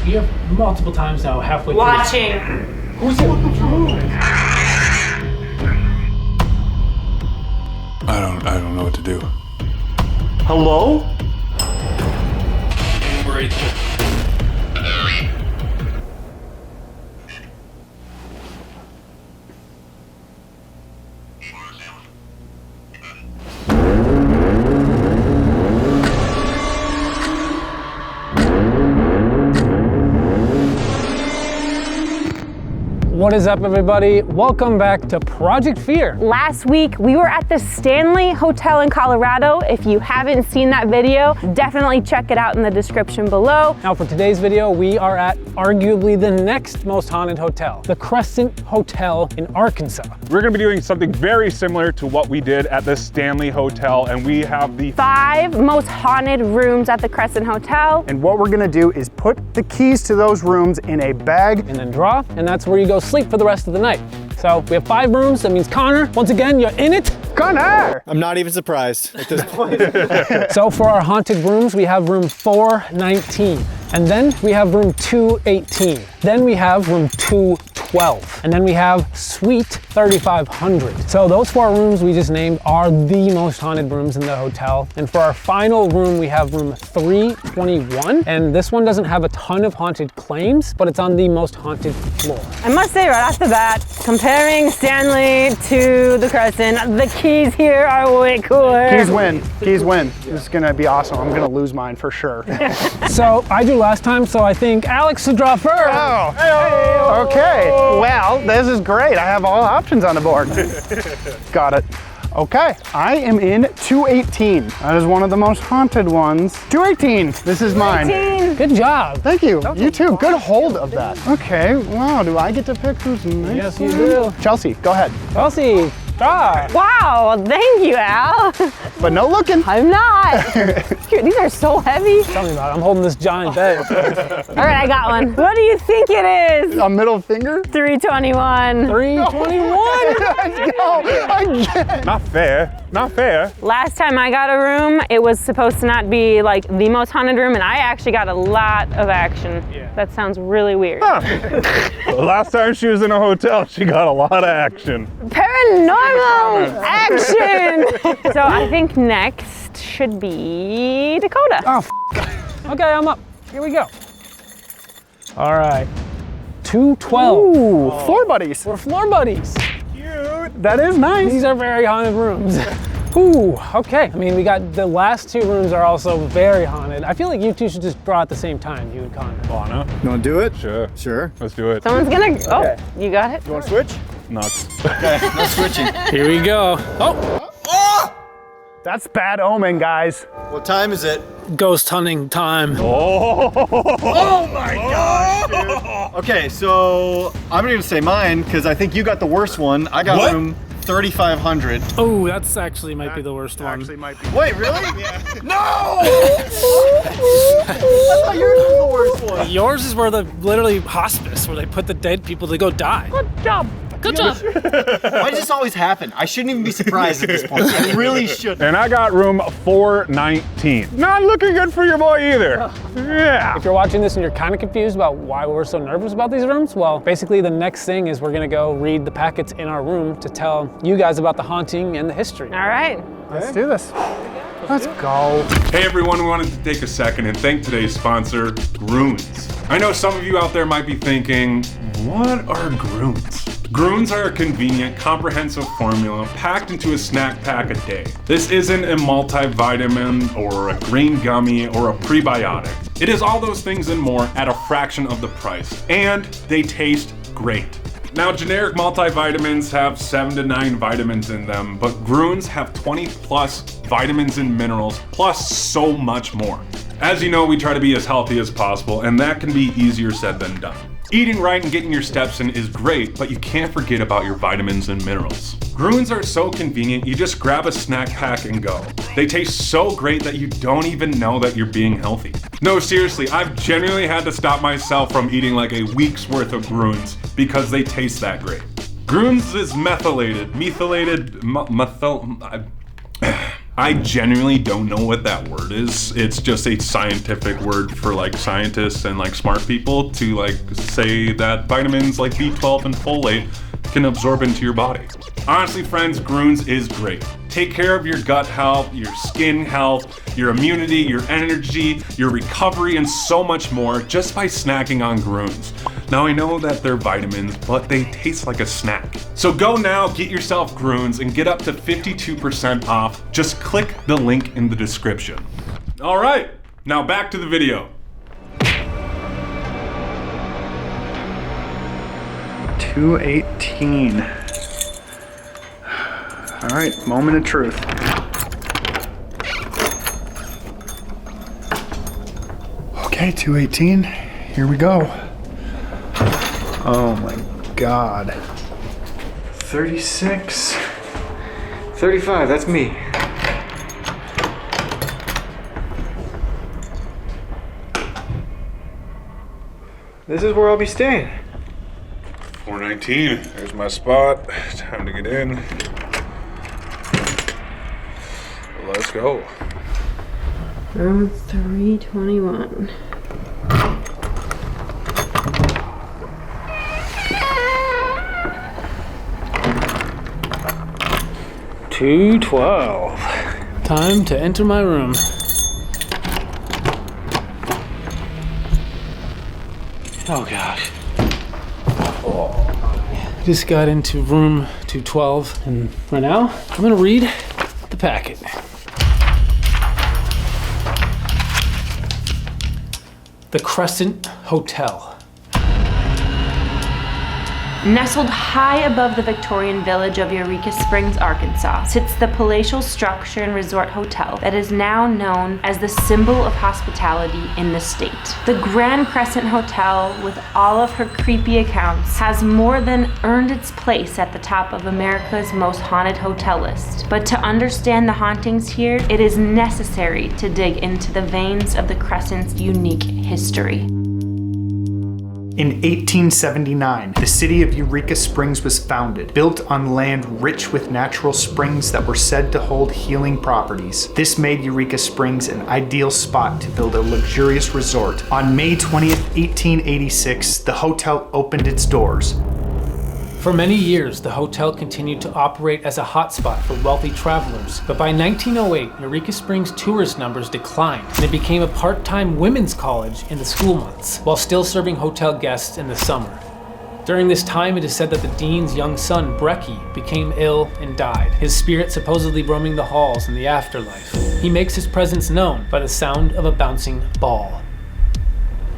You have multiple times now, halfway Watching. through. Who's it? I don't know what to do. Hello? Right. What is up, everybody? Welcome back to Project Fear. Last week, we were at the Stanley Hotel in Colorado. If you haven't seen that video, definitely check it out in the description below. Now for today's video, we are at arguably the next most haunted hotel, the Crescent Hotel in Arkansas. We're gonna be doing something very similar to what we did at the Stanley Hotel, and we have the 5 most haunted rooms at the Crescent Hotel. And what we're gonna do is put the keys to those rooms in a bag. And then draw, and that's where you go sleep for the rest of the night. So we have 5 rooms. That means Connor, once again, you're in it. Connor! I'm not even surprised at this point. So for our haunted rooms, we have room 419. And then we have room 218. Then we have room 212. And then we have suite 3500. So those 4 rooms we just named are the most haunted rooms in the hotel. And for our final room, we have room 321. And this one doesn't have a ton of haunted claims, but it's on the most haunted floor. I must say right off the bat, comparing Stanley to the Crescent, the keys here are way cooler. Keys win. Keys win. This is gonna be awesome. I'm gonna lose mine for sure. So I drew last time, so I think Alex should draw first. Oh, hey-o. Okay. Well, this is great. I have all options on the board. Got it. Okay, I am in 218. That is one of the most haunted ones. 218, this is mine. 18. Good job. Thank you, you too, good hold of that. Okay, wow, do I get to pick who's next? Yes, you do. Chelsea, go ahead. Chelsea, draw. Wow, thank you, Al. But no looking. I'm not. These are so heavy. Tell me about it. I'm holding this giant bag. All right, I got one. What do you think it is? A middle finger? 321. 321. Let's go, again. not fair, not fair. Last time I got a room, it was supposed to not be like the most haunted room, and I actually got a lot of action. Yeah. That sounds really weird. The last time she was in a hotel, she got a lot of action. Paranormal action. So I think next should be Dakota. Oh, okay, I'm up. Here we go. All right. 212. Ooh, floor buddies. We're floor buddies. That is nice. These are very haunted rooms. Ooh, okay. I mean, we got the last 2 rooms are also very haunted. I feel like you two should just draw at the same time, you and Connor. Lana? You wanna do it? Sure. Sure. Let's do it. Someone's gonna, oh, Okay. you got it? You wanna switch? Nuts. Okay, no switching. Here we go. Oh, That's bad omen, guys. What time is it? ghost hunting time. Oh my gosh, dude. Okay, so I'm gonna say mine because I think you got the worst one. I got room 3500. Oh, that's actually might be the worst one. Actually might be. Wait, really? No! I thought yours was the worst one. Yours is where the literally hospice, where they put the dead people to go die. Good job. Good job. Why does this always happen? I shouldn't even be surprised at this point. I really should. And I got room 419. Not looking good for your boy either. Yeah. If you're watching this and you're kind of confused about why we're so nervous about these rooms, well, basically the next thing is we're gonna go read the packets in our room to tell you guys about the haunting and the history. All right. Let's do this. Let's go. Hey everyone, we wanted to take a second and thank today's sponsor, Groons. I know some of you out there might be thinking, what are Groons? Groons are a convenient, comprehensive formula packed into a snack pack a day. This isn't a multivitamin or a green gummy or a prebiotic. It is all those things and more at a fraction of the price, and they taste great. Now, generic multivitamins have 7 to 9 vitamins in them, but Groons have 20 plus vitamins and minerals, plus so much more. As you know, we try to be as healthy as possible, and that can be easier said than done. Eating right and getting your steps in is great, but you can't forget about your vitamins and minerals. Groons are so convenient, you just grab a snack pack and go. They taste so great that you don't even know that you're being healthy. No, seriously, I've genuinely had to stop myself from eating like a week's worth of Groons because they taste that great. Groons is methylated. I genuinely don't know what that word is. It's just a scientific word for like scientists and like smart people to like say that vitamins like B12 and folate can absorb into your body. Honestly, friends, Grunes is great. Take care of your gut health, your skin health, your immunity, your energy, your recovery, and so much more just by snacking on Grunes. Now I know that they're vitamins, but they taste like a snack. So go now, get yourself Grunes and get up to 52% off. Just click the link in the description. All right, now back to the video. 218. All right, moment of truth. Okay, 218, here we go. Oh my God. 36. 35, that's me. This is where I'll be staying. 419, there's my spot. Time to get in. Let's go. Room 321. $212. Time to enter my room. Oh gosh. Just got into room 212, and right now I'm gonna read the packet. The Crescent Hotel. Nestled high above the Victorian village of Eureka Springs, Arkansas, sits the palatial structure and resort hotel that is now known as the symbol of hospitality in the state. The Grand Crescent Hotel, with all of her creepy accounts, has more than earned its place at the top of America's most haunted hotel list. But to understand the hauntings here, it is necessary to dig into the veins of the Crescent's unique history. In 1879, the city of Eureka Springs was founded, built on land rich with natural springs that were said to hold healing properties. This made Eureka Springs an ideal spot to build a luxurious resort. On May 20th, 1886, the hotel opened its doors. For many years, the hotel continued to operate as a hotspot for wealthy travelers, but by 1908, Eureka Springs tourist numbers declined, and it became a part-time women's college in the school months, while still serving hotel guests in the summer. During this time, it is said that the dean's young son, Brecky, became ill and died, his spirit supposedly roaming the halls in the afterlife. He makes his presence known by the sound of a bouncing ball.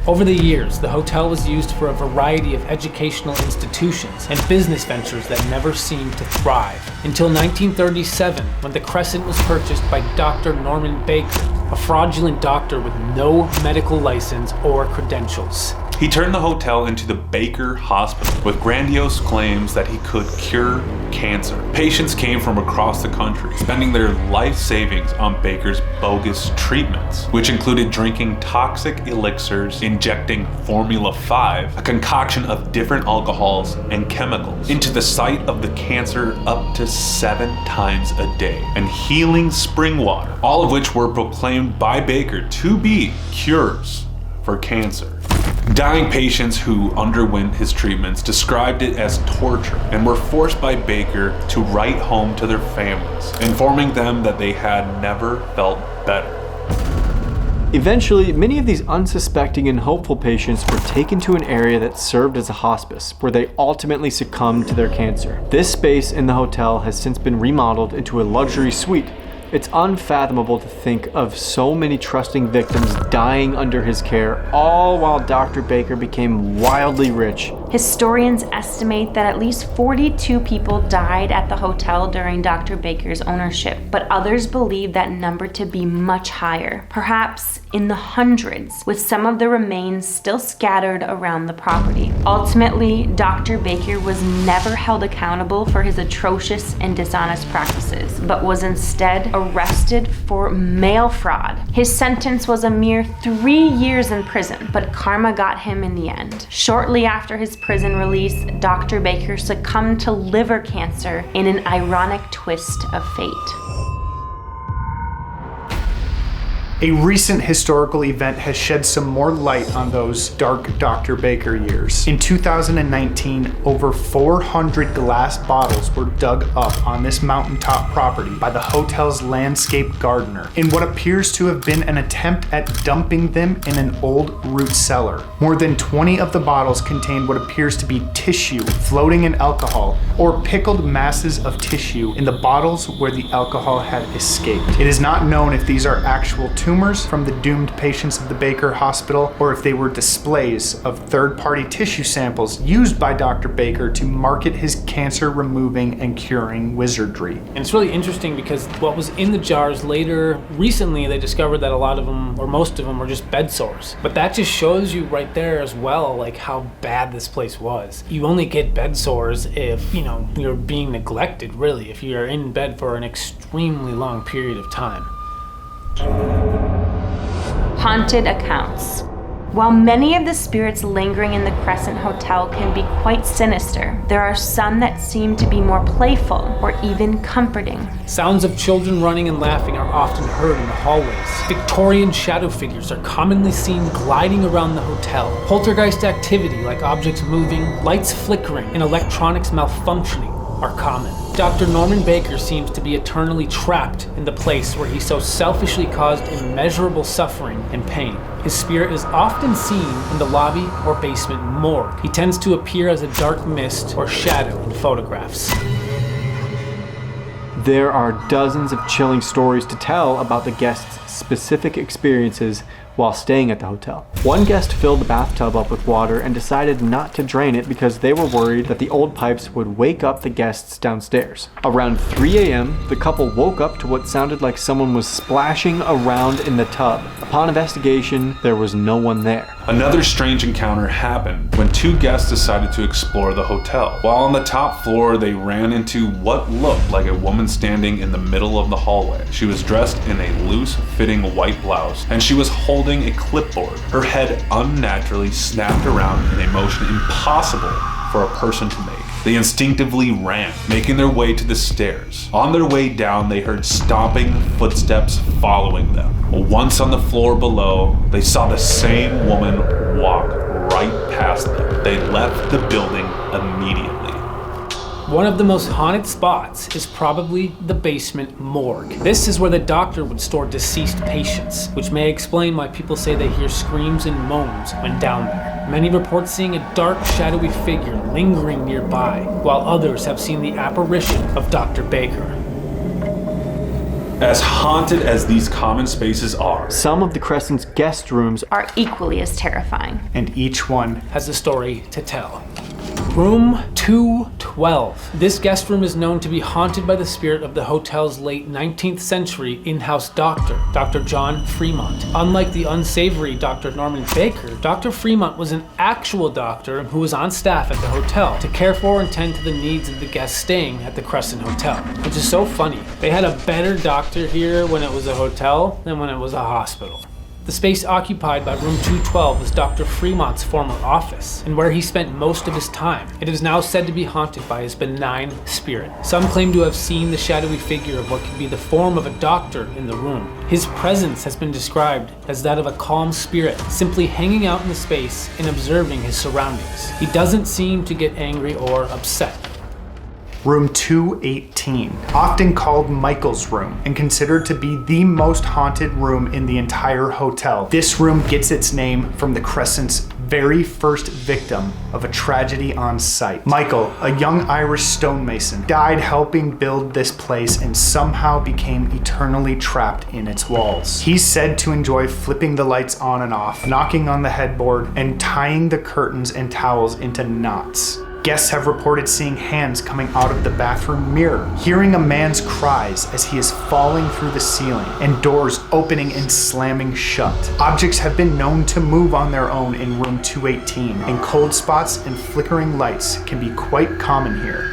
Over the years, the hotel was used for a variety of educational institutions and business ventures that never seemed to thrive, until 1937, when the Crescent was purchased by Dr. Norman Baker, a fraudulent doctor with no medical license or credentials. He turned the hotel into the Baker Hospital with grandiose claims that he could cure cancer. Patients came from across the country, spending their life savings on Baker's bogus treatments, which included drinking toxic elixirs, injecting Formula 5, a concoction of different alcohols and chemicals, into the site of the cancer up to 7 times a day, and healing spring water, all of which were proclaimed by Baker to be cures for cancer. Dying patients who underwent his treatments described it as torture and were forced by Baker to write home to their families, informing them that they had never felt better. Eventually, many of these unsuspecting and hopeful patients were taken to an area that served as a hospice, where they ultimately succumbed to their cancer. This space in the hotel has since been remodeled into a luxury suite. It's unfathomable to think of so many trusting victims dying under his care, all while Dr. Baker became wildly rich. Historians estimate that at least 42 people died at the hotel during Dr. Baker's ownership, but others believe that number to be much higher, perhaps in the hundreds, with some of the remains still scattered around the property. Ultimately, Dr. Baker was never held accountable for his atrocious and dishonest practices, but was instead arrested for mail fraud. His sentence was a mere 3 years in prison, but karma got him in the end. Shortly after his prison release, Dr. Baker succumbed to liver cancer in an ironic twist of fate. A recent historical event has shed some more light on those dark Dr. Baker years. In 2019, over 400 glass bottles were dug up on this mountaintop property by the hotel's landscape gardener in what appears to have been an attempt at dumping them in an old root cellar. More than 20 of the bottles contained what appears to be tissue floating in alcohol, or pickled masses of tissue in the bottles where the alcohol had escaped. It is not known if these are actual tumors from the doomed patients of the Baker Hospital, or if they were displays of third-party tissue samples used by Dr. Baker to market his cancer-removing and curing wizardry. And it's really interesting because what was in the jars later, recently they discovered that a lot of them, or most of them, were just bed sores. But that just shows you right there as well, like how bad this place was. You only get bed sores if, you're being neglected, really, if you're in bed for an extremely long period of time. Haunted accounts. While many of the spirits lingering in the Crescent Hotel can be quite sinister, there are some that seem to be more playful or even comforting. Sounds of children running and laughing are often heard in the hallways. Victorian shadow figures are commonly seen gliding around the hotel. Poltergeist activity, like objects moving, lights flickering, and electronics malfunctioning, are common. Dr. Norman Baker seems to be eternally trapped in the place where he so selfishly caused immeasurable suffering and pain. His spirit is often seen in the lobby or basement morgue. He tends to appear as a dark mist or shadow in photographs. There are dozens of chilling stories to tell about the guests' specific experiences while staying at the hotel. One guest filled the bathtub up with water and decided not to drain it because they were worried that the old pipes would wake up the guests downstairs. Around 3 a.m., the couple woke up to what sounded like someone was splashing around in the tub. Upon investigation, there was no one there. Another strange encounter happened when two guests decided to explore the hotel. While on the top floor, they ran into what looked like a woman standing in the middle of the hallway. She was dressed in a loose-fitting white blouse, and she was holding a clipboard. Her head unnaturally snapped around in a motion impossible for a person to make. They instinctively ran, making their way to the stairs. On their way down, they heard stomping footsteps following them. Once on the floor below, they saw the same woman walk right past them. They left the building immediately. One of the most haunted spots is probably the basement morgue. This is where the doctor would store deceased patients, which may explain why people say they hear screams and moans when down there. Many report seeing a dark, shadowy figure lingering nearby, while others have seen the apparition of Dr. Baker. As haunted as these common spaces are, some of the Crescent's guest rooms are equally as terrifying. And each one has a story to tell. Room 212. This guest room is known to be haunted by the spirit of the hotel's late 19th century in-house doctor, Dr. John Fremont. Unlike the unsavory Dr. Norman Baker, Dr. Fremont was an actual doctor who was on staff at the hotel to care for and tend to the needs of the guests staying at the Crescent Hotel, which is so funny. They had a better doctor here when it was a hotel than when it was a hospital. The space occupied by room 212 was Dr. Fremont's former office, and where he spent most of his time. It is now said to be haunted by his benign spirit. Some claim to have seen the shadowy figure of what could be the form of a doctor in the room. His presence has been described as that of a calm spirit, simply hanging out in the space and observing his surroundings. He doesn't seem to get angry or upset. Room 218, often called Michael's room and considered to be the most haunted room in the entire hotel. This room gets its name from the Crescent's very first victim of a tragedy on site. Michael, a young Irish stonemason, died helping build this place and somehow became eternally trapped in its walls. He's said to enjoy flipping the lights on and off, knocking on the headboard, and tying the curtains and towels into knots. Guests have reported seeing hands coming out of the bathroom mirror, hearing a man's cries as he is falling through the ceiling, and doors opening and slamming shut. Objects have been known to move on their own in room 218, and cold spots and flickering lights can be quite common here.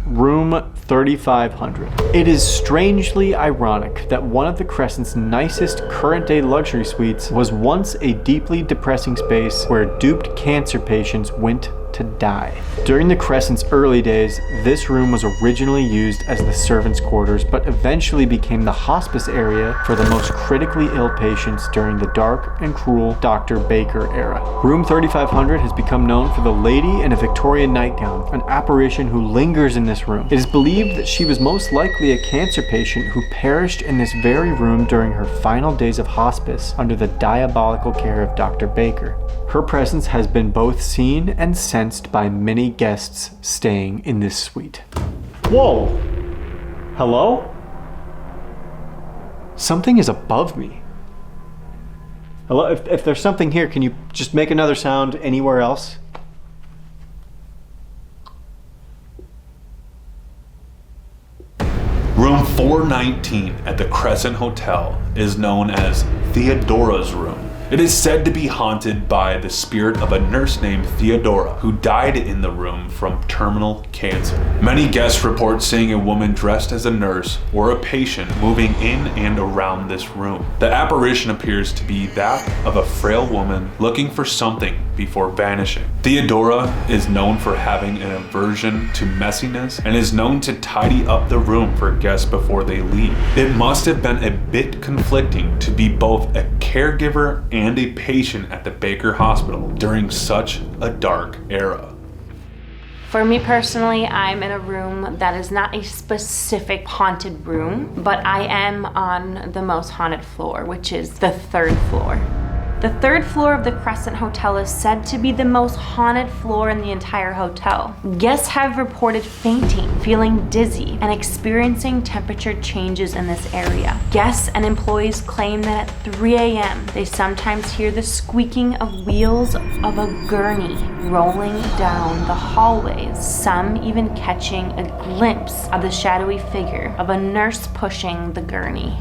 Room 3500. It is strangely ironic that one of the Crescent's nicest current-day luxury suites was once a deeply depressing space where duped cancer patients went to to die. During the Crescent's early days, this room was originally used as the servants' quarters, but eventually became the hospice area for the most critically ill patients during the dark and cruel Dr. Baker era. Room 3500 has become known for the lady in a Victorian nightgown, an apparition who lingers in this room. It is believed that she was most likely a cancer patient who perished in this very room during her final days of hospice under the diabolical care of Dr. Baker. Her presence has been both seen and sensed by many guests staying in this suite. Whoa! Hello? Something is above me. Hello? If there's something here, can you just make another sound anywhere else? Room 419 at the Crescent Hotel is known as Theodora's room. It is said to be haunted by the spirit of a nurse named Theodora who died in the room from terminal cancer. Many guests report seeing a woman dressed as a nurse or a patient moving in and around this room. The apparition appears to be that of a frail woman looking for something before vanishing. Theodora is known for having an aversion to messiness and is known to tidy up the room for guests before they leave. It must have been a bit conflicting to be both a caregiver and a patient at the Baker Hospital during such a dark era. For me personally, I'm in a room that is not a specific haunted room, but I am on the most haunted floor, which is the 3rd floor. The 3rd floor of the Crescent Hotel is said to be the most haunted floor in the entire hotel. Guests have reported fainting, feeling dizzy, and experiencing temperature changes in this area. Guests and employees claim that at 3 a.m. they sometimes hear the squeaking of wheels of a gurney rolling down the hallways, some even catching a glimpse of the shadowy figure of a nurse pushing the gurney.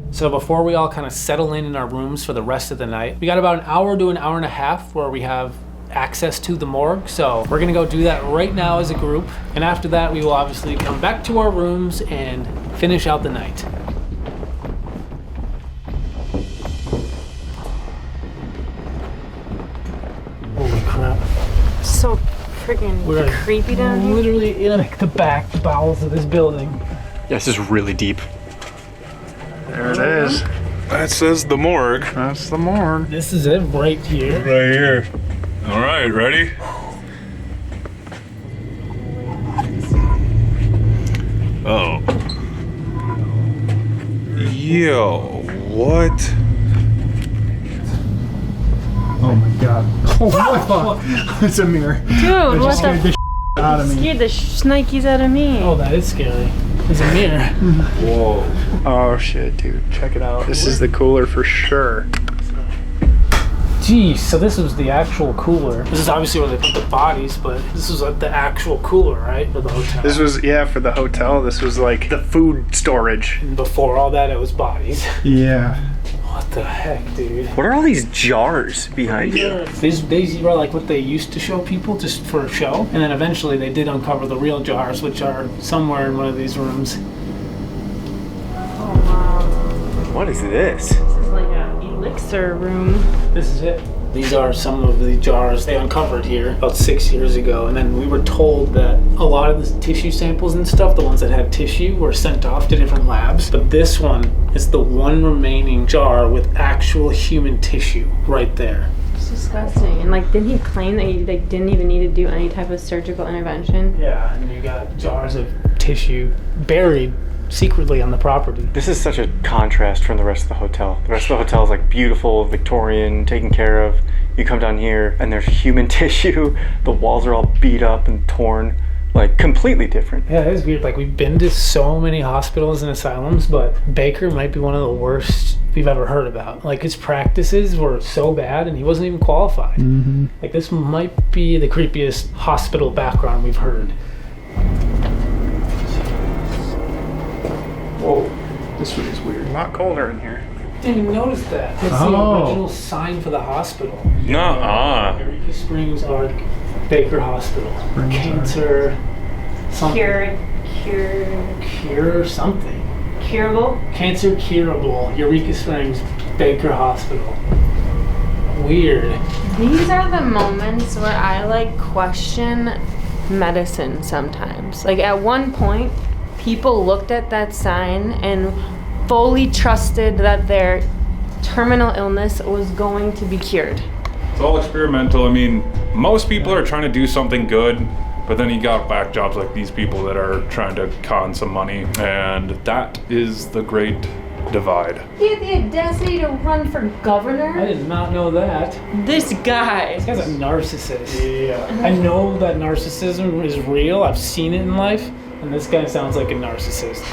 So before we all kind of settle in our rooms for the rest of the night, we got about an hour to an hour and a half where we have access to the morgue. So we're gonna go do that right now as a group. And after that, we will obviously come back to our rooms and finish out the night. Holy crap. So freaking creepy down here. Literally in like the back bowels of this building. Yeah, this is really deep. There it is. That says the morgue. That's the morgue. This is it right here. Right here. All right, ready? Oh. Yo, what? Oh my god. Oh my fuck. It's a mirror. Dude, what the Out of me. scared the shnikes out of me. Oh, that is scary. There's a mirror. Whoa. Oh shit, dude. Check it out. This is the cooler for sure. Geez, so this was the actual cooler. This is obviously where they put the bodies, but this was like the actual cooler, right? For the hotel. This was, yeah, for the hotel. This was like the food storage. And before all that, it was bodies. Yeah. What the heck, dude? What are all these jars behind you? These were like what they used to show people just for a show. And then eventually they did uncover the real jars, which are somewhere in one of these rooms. Oh wow. What is this? This is like an elixir room. This is it. These are some of the jars they uncovered here about 6 years ago. And then we were told that a lot of the tissue samples and stuff, the ones that had tissue, were sent off to different labs. But this one is the one remaining jar with actual human tissue right there. It's disgusting. And like, didn't he claim that he like didn't even need to do any type of surgical intervention? Yeah, and you got jars of tissue buried secretly on the property. This is such a contrast from the rest of the hotel. The rest of the hotel is like beautiful, Victorian, taken care of. You come down here and there's human tissue. The walls are all beat up and torn. Like completely different. Yeah, it is weird. Like we've been to so many hospitals and asylums, but Baker might be one of the worst we've ever heard about. Like his practices were so bad and he wasn't even qualified. Mm-hmm. Like this might be the creepiest hospital background we've heard. Whoa. This room is weird. A lot colder in here. Didn't even notice that. It's the original sign for the hospital. Nuh-uh. Eureka Springs are Baker Hospital. Cancer, something. Cure something. Curable? Cancer curable. Eureka Springs Baker Hospital. weird. These are the moments where I like question medicine sometimes. Like at one point, people looked at that sign and fully trusted that their terminal illness was going to be cured. It's all experimental. I mean, most people are trying to do something good, but then you got back jobs like these people that are trying to con some money, and that is the great divide. He had the audacity to run for governor? I did not know that. This guy. This guy's a narcissist. Yeah. I know that narcissism is real. I've seen it in life, and this guy sounds like a narcissist.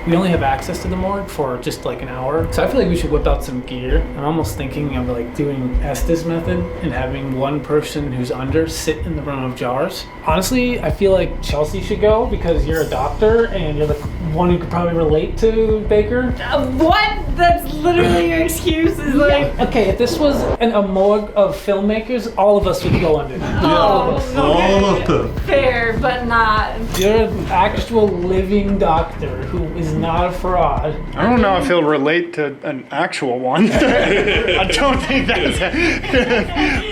We only have access to the morgue for just like an hour, so I feel like we should whip out some gear. I'm almost thinking of like doing Estes method and having one person who's under sit in the room of jars. Honestly, I feel like Chelsea should go because you're a doctor and you're the one who could probably relate to Baker. What? That's literally your excuse? Is like... Okay, if this was a morgue of filmmakers, all of us would go under. All of them. Fair, but not. You're an actual living doctor who is not a fraud. I don't know if he'll relate to an actual one. I don't think that's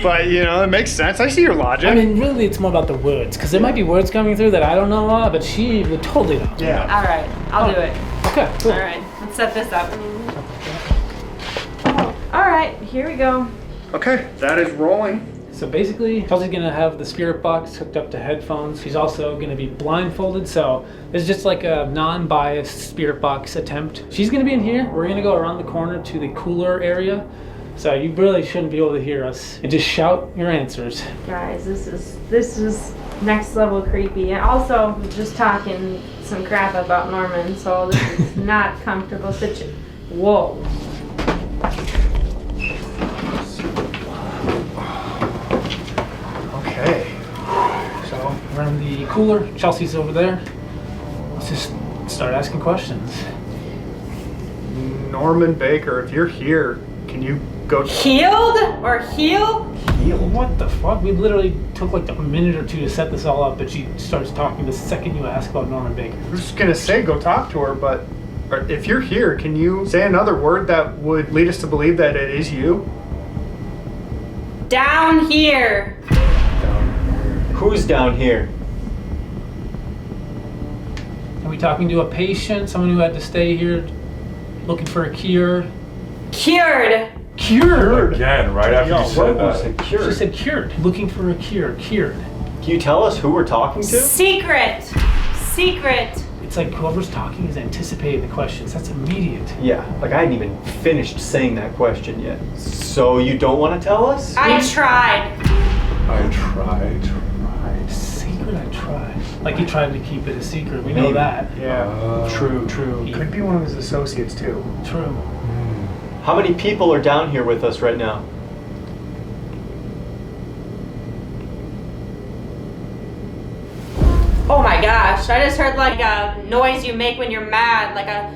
but you know, it makes sense. I see your logic. I mean, really, it's more about the words, because there might be words coming through that I don't know about, but she would totally know. Yeah. All right, I'll do it. Okay, cool. All right, let's set this up. All right, here we go. Okay, that is rolling. So basically, Chelsea's gonna have the spirit box hooked up to headphones. She's also gonna be blindfolded, so it's just like a non-biased spirit box attempt. She's gonna be in here. We're gonna go around the corner to the cooler area. So you really shouldn't be able to hear us. And just shout your answers. Guys, this is next level creepy. And also, we're just talking some crap about Norman, so this is not comfortable situation. Whoa. Okay. So we're in the cooler. Chelsea's over there. Let's just start asking questions. Norman Baker, if you're here, can you go Healed or heal? What the fuck? We literally took like a minute or two to set this all up, but she starts talking the second you ask about Norman Baker. I was just gonna say go talk to her, but if you're here, can you say another word that would lead us to believe that it is you? Down here. Who's down here? Are we talking to a patient, someone who had to stay here looking for a cure? Cured. Cured? Again, right after you said that. She said cured. Looking for a cure. Cured. Can you tell us who we're talking to? Secret. Secret. It's like whoever's talking is anticipating the questions. That's immediate. Yeah, like I hadn't even finished saying that question yet. So you don't want to tell us? I tried. I tried. Secret, I tried. Like he tried to keep it a secret. We know that. Yeah. True. Could be one of his associates too. True. How many people are down here with us right now? Oh my gosh, I just heard like a noise you make when you're mad, like a...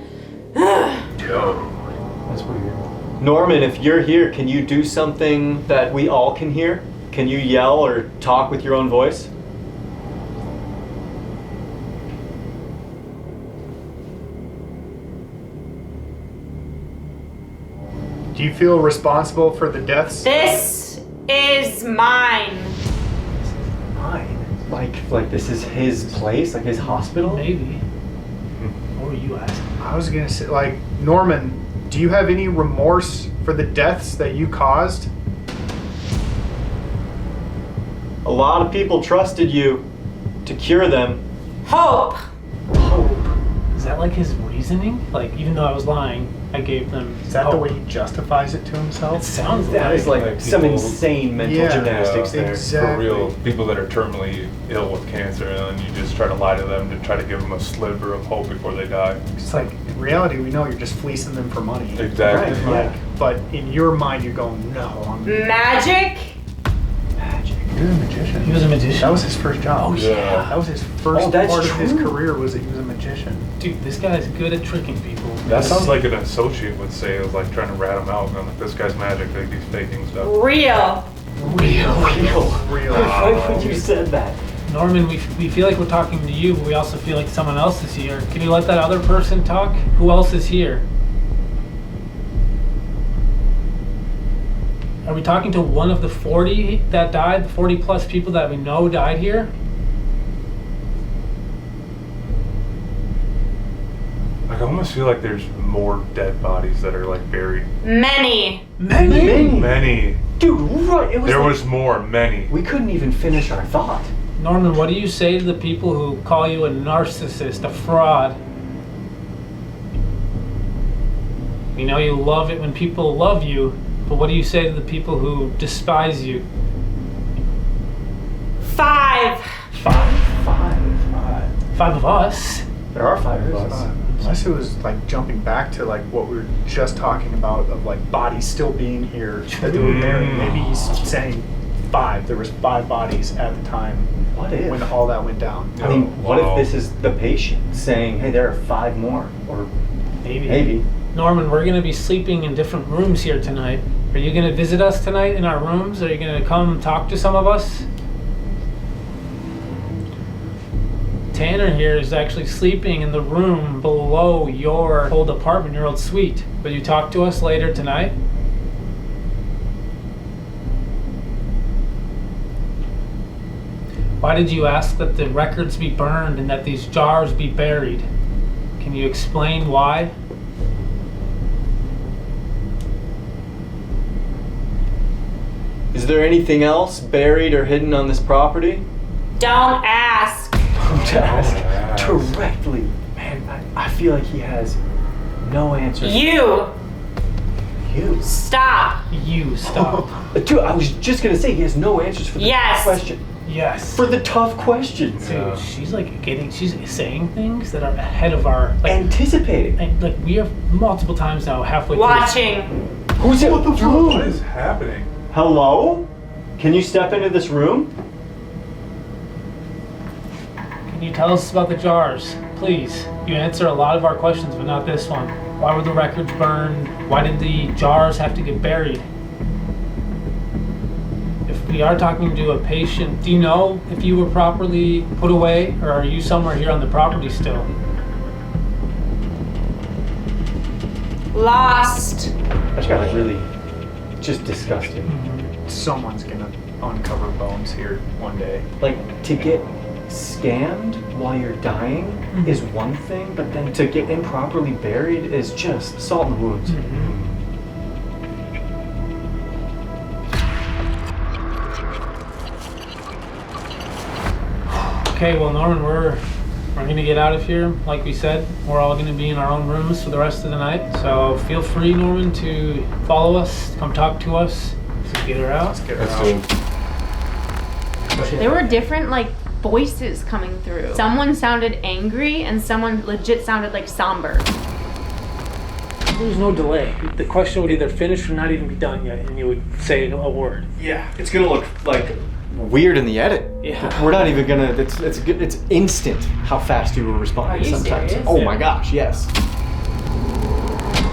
That's weird. Norman, if you're here, can you do something that we all can hear? Can you yell or talk with your own voice? Do you feel responsible for the deaths? This is mine. Mine? Like this is his place? Like his hospital? Maybe. What were you asking? I was gonna say, like, Norman, do you have any remorse for the deaths that you caused? A lot of people trusted you to cure them. Hope. Hope. Is that like his reasoning? Like, even though I was lying, I gave them Is that hope. the way he justifies it to himself? It sounds That is like some people- insane mental Yeah, gymnastics there. exactly. For real, people that are terminally ill with cancer, and then you just try to lie to them to try to give them a sliver of hope before they die. It's like, in reality, we know you're just fleecing them for money. Exactly. Right. Like, but in your mind, you're going, no, I'm Magic. magic. He was a magician. He was a magician. That was his first job. Oh, yeah. That was his first Oh, that's part of his true. career, was that he was a magician. Dude, this guy's good at tricking people. That sounds like an associate would say, is like trying to rat him out. And I'm like, this guy's magic, like he's faking stuff. Real. Real. Right when you said that. Norman, we feel like we're talking to you, but we also feel like someone else is here. Can you let that other person talk? Who else is here? Are we talking to one of the 40 that died? The 40 plus people that we know died here? I almost feel like there's more dead bodies that are like buried. Many. Many. Dude, right. There was more, many. We couldn't even finish our thought. Norman, what do you say to the people who call you a narcissist, a fraud? You know you love it when people love you, but what do you say to the people who despise you? 5. 5 of us. There are 5 of us. Unless it was like jumping back to like what we were just talking about of like bodies still being here that they were buried. Maybe he's saying 5. There was 5 bodies at the time when all that went down. I mean, what if this is the patient saying, hey, there are 5 more? Or maybe. Norman, we're going to be sleeping in different rooms here tonight. Are you going to visit us tonight in our rooms? Are you going to come talk to some of us? Tanner here is actually sleeping in the room below your old apartment, your old suite. Will you talk to us later tonight? Why did you ask that the records be burned and that these jars be buried? Can you explain why? Is there anything else buried or hidden on this property? Don't ask. Don't ask directly. Man, I feel like he has no answers. You. You Stop. stop. Dude, I was just gonna say he has no answers for the Yes. question. Yes. For the tough questions. Dude, she's like she's saying things that are ahead of our, like, Anticipating. and, like, we have multiple times now, halfway through. Watching. Who's in the room? What is happening? Hello? Can you step into this room? Can you tell us about the jars, please? You answer a lot of our questions, but not this one. Why were the records burned? Why did the jars have to get buried? If we are talking to a patient, do you know if you were properly put away, or are you somewhere here on the property still? Lost. I just got like really just disgusting. Someone's gonna uncover bones here one day. Like, to get scammed while you're dying is one thing, but then to get improperly buried is just salt in the wounds. Okay, well, Norman, we're gonna get out of here. Like we said, we're all gonna be in our own rooms for the rest of the night. So feel free, Norman, to follow us, come talk to us. Let's get her out. There were different, like, voices coming through. Someone sounded angry and someone legit sounded like somber. There's no delay. The question would either finish or not even be done yet, and you would say a word. Yeah, it's gonna look like weird in the edit. Yeah. We're not even gonna. It's instant how fast you will respond. Are you sometimes. serious? Oh my gosh, yes.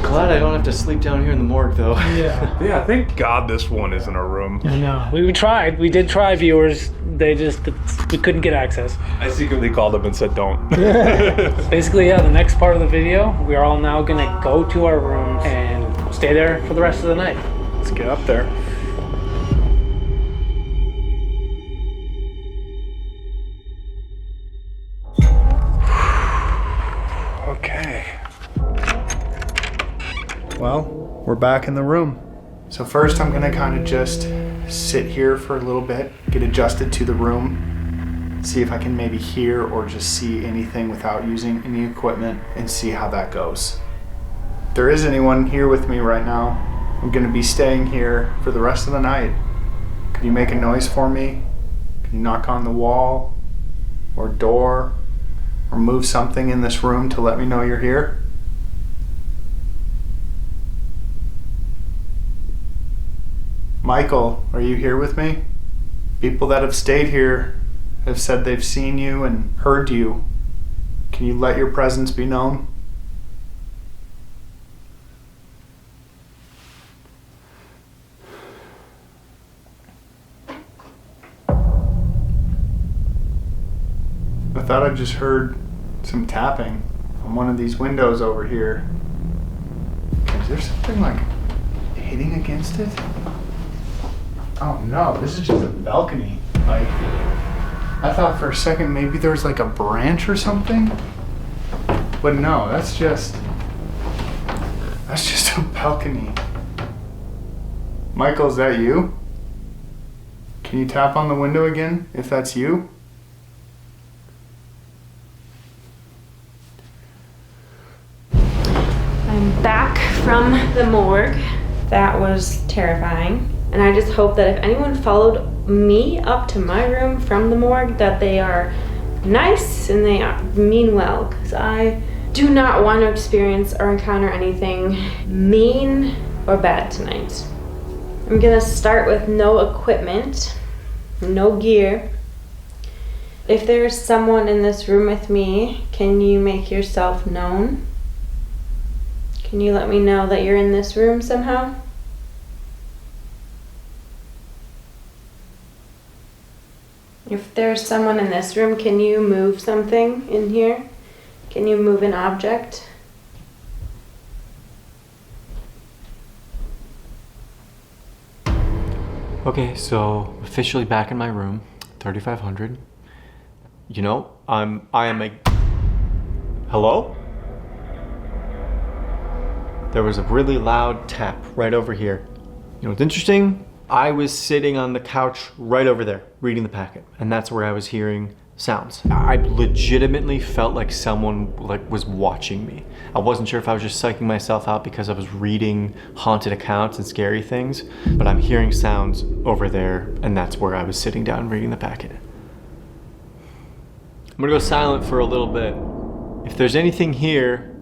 Glad I don't have to sleep down here in the morgue though. Yeah. Yeah, thank God this one isn't a room. I know. We tried. We did try, viewers. We couldn't get access. I secretly called them and said don't. Basically, yeah, the next part of the video, we are all now gonna go to our rooms and stay there for the rest of the night. Let's get up there. Okay. Well, we're back in the room. So first I'm gonna kind of just sit here for a little bit, get adjusted to the room, see if I can maybe hear or just see anything without using any equipment, and see how that goes. If there is anyone here with me right now, I'm gonna be staying here for the rest of the night. Can you make a noise for me? Can you knock on the wall or door or move something in this room to let me know you're here? Michael, are you here with me? People that have stayed here have said they've seen you and heard you. Can you let your presence be known? I thought I just heard some tapping on one of these windows over here. Is there something like hitting against it? Oh no, this is just a balcony. Like, I thought for a second maybe there was like a branch or something. But no, that's just a balcony. Michael, is that you? Can you tap on the window again if that's you? I'm back from the morgue. That was terrifying. And I just hope that if anyone followed me up to my room from the morgue, that they are nice and they mean well, because I do not want to experience or encounter anything mean or bad tonight. I'm gonna start with no equipment, no gear. If there's someone in this room with me, can you make yourself known? Can you let me know that you're in this room somehow? If there's someone in this room, can you move something in here? Can you move an object? Okay, so officially back in my room, 3500. You know, I am a... Hello? There was a really loud tap right over here. You know what's interesting? I was sitting on the couch right over there, reading the packet, and that's where I was hearing sounds. I legitimately felt like someone was watching me. I wasn't sure if I was just psyching myself out because I was reading haunted accounts and scary things, but I'm hearing sounds over there, and that's where I was sitting down reading the packet. I'm gonna go silent for a little bit. If there's anything here,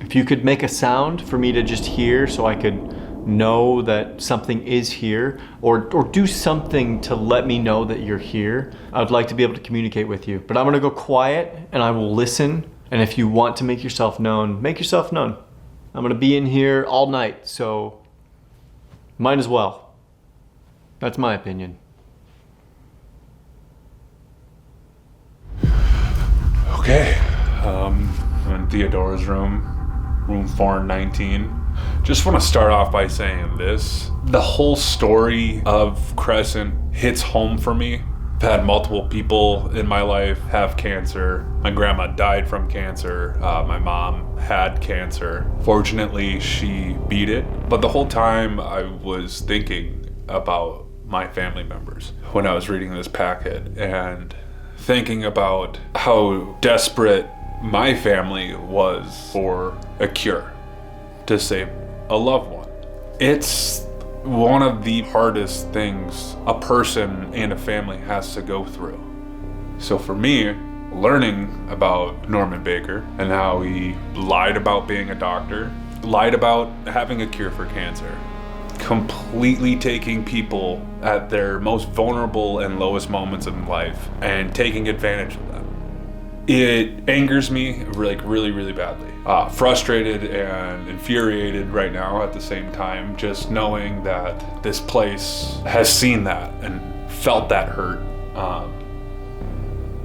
if you could make a sound for me to just hear so I could know that something is here, or do something to let me know that you're here, I'd like to be able to communicate with you. But I'm gonna go quiet and I will listen, and if you want to make yourself known, make yourself known. I'm gonna be in here all night, so might as well. That's my opinion. Okay, I'm in Theodora's room 419. Just want to start off by saying this. The whole story of Crescent hits home for me. I've had multiple people in my life have cancer. My grandma died from cancer. My mom had cancer. Fortunately, she beat it. But the whole time I was thinking about my family members when I was reading this packet and thinking about how desperate my family was for a cure to save a loved one. It's one of the hardest things a person and a family has to go through. So for me, learning about Norman Baker and how he lied about being a doctor, lied about having a cure for cancer, completely taking people at their most vulnerable and lowest moments in life and taking advantage of them. It angers me really, really badly. Frustrated and infuriated right now at the same time, just knowing that this place has seen that and felt that hurt.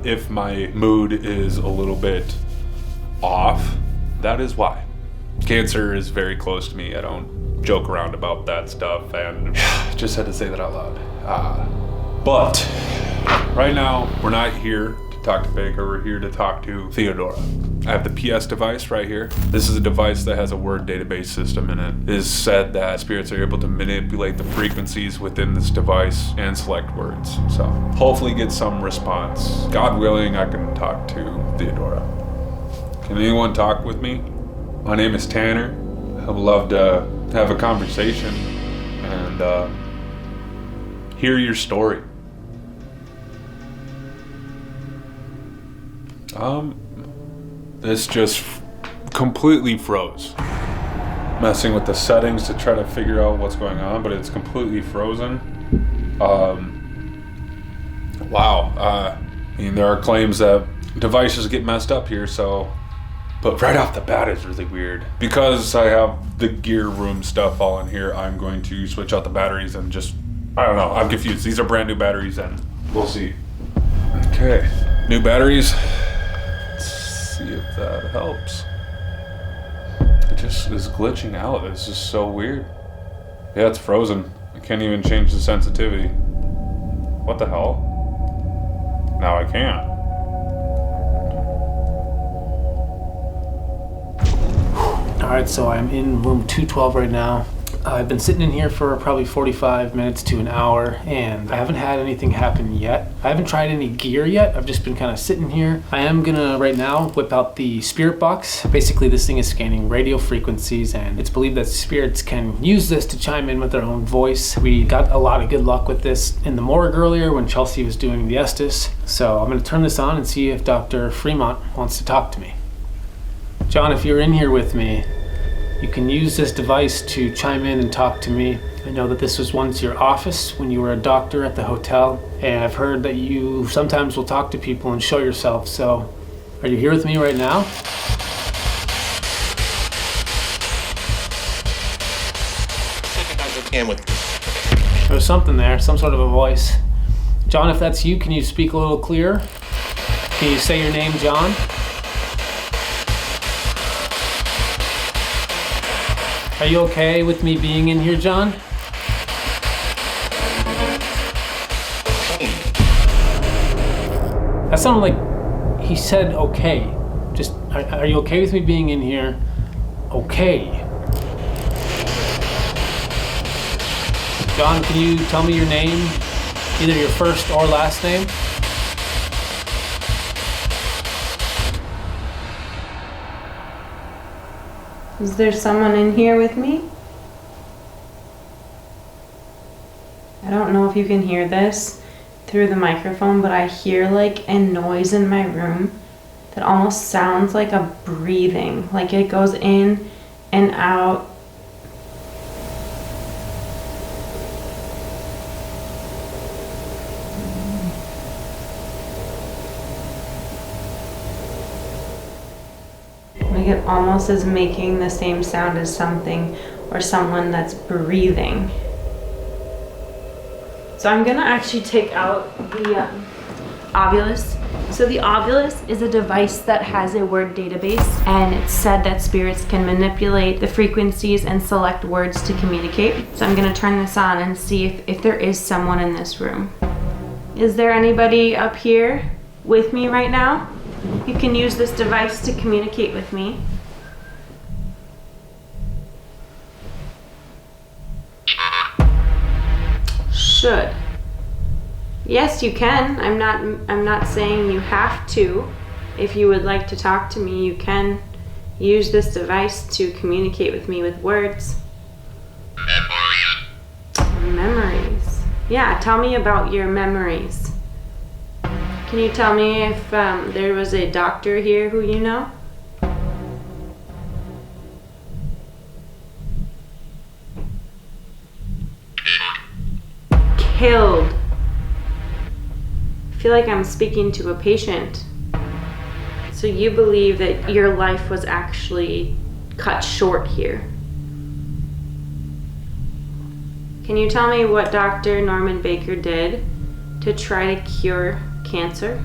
If my mood is a little bit off, that is why. Cancer is very close to me. I don't joke around about that stuff, and just had to say that out loud. But right now, we're not here talk to Baker, we're here to talk to Theodora. I have the PS device right here. This is a device that has a word database system in it. It is said that spirits are able to manipulate the frequencies within this device and select words. So hopefully get some response. God willing, I can talk to Theodora. Can anyone talk with me? My name is Tanner. I would love to have a conversation and hear your story. This just completely froze. Messing with the settings to try to figure out what's going on, but it's completely frozen. Wow. I mean, there are claims that devices get messed up here, so... But right off the bat, it's really weird. Because I have the gear room stuff all in here, I'm going to switch out the batteries and just... I don't know, I'm confused. These are brand new batteries and we'll see. Okay, new batteries. See if that helps. It just is glitching out. It's just so weird. Yeah, it's frozen. I can't even change the sensitivity. What the hell? Now I can't. All right, so I'm in room 212 right now. I've been sitting in here for probably 45 minutes to an hour, and I haven't had anything happen yet. I haven't tried any gear yet. I've just been kind of sitting here. I am gonna right now whip out the spirit box. Basically, this thing is scanning radio frequencies, and it's believed that spirits can use this to chime in with their own voice. We got a lot of good luck with this in the morgue earlier when Chelsea was doing the Estes. So I'm gonna turn this on and see if Dr. Fremont wants to talk to me. John, if you're in here with me, you can use this device to chime in and talk to me. I know that this was once your office when you were a doctor at the hotel, and I've heard that you sometimes will talk to people and show yourself. So, are you here with me right now? There's something there, some sort of a voice. John, if that's you, can you speak a little clearer? Can you say your name, John? Are you okay with me being in here, John? That sounded like he said okay. Just, are you okay with me being in here? Okay. John, can you tell me your name? Either your first or last name? Is there someone in here with me? I don't know if you can hear this through the microphone, but I hear like a noise in my room that almost sounds like a breathing. Like it goes in and out. Like it almost is making the same sound as something or someone that's breathing. So I'm gonna actually take out the Ovilus. So the Ovilus is a device that has a word database, and it's said that spirits can manipulate the frequencies and select words to communicate. So I'm gonna turn this on and see if there is someone in this room. Is there anybody up here with me right now? You can use this device to communicate with me. Should. Yes, you can. I'm not saying you have to. If you would like to talk to me, you can use this device to communicate with me with words. Memories. Yeah, tell me about your memories. Can you tell me if there was a doctor here who you know? Killed. I feel like I'm speaking to a patient. So you believe that your life was actually cut short here. Can you tell me what Dr. Norman Baker did to try to cure cancer?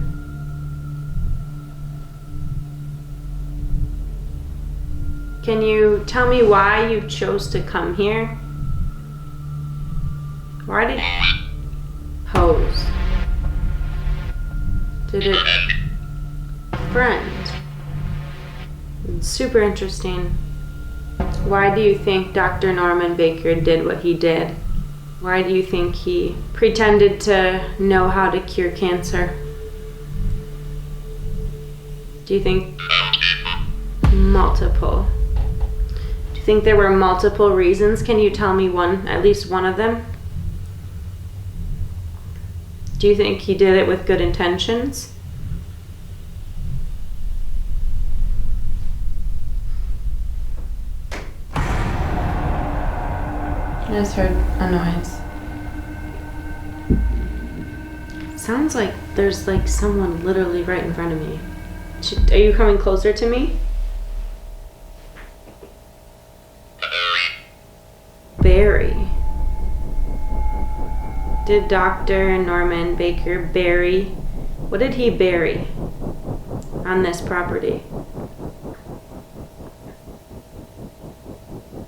Can you tell me why you chose to come here? Why did pose? Did it friend? It's super interesting. Why do you think Dr. Norman Baker did what he did? Why do you think he pretended to know how to cure cancer? Do you think multiple? Do you think there were multiple reasons? Can you tell me one, at least one of them? Do you think he did it with good intentions? I just heard a noise. Sounds like there's like someone literally right in front of me. Are you coming closer to me? Barry. Did Dr. Norman Baker bury? What did he bury on this property?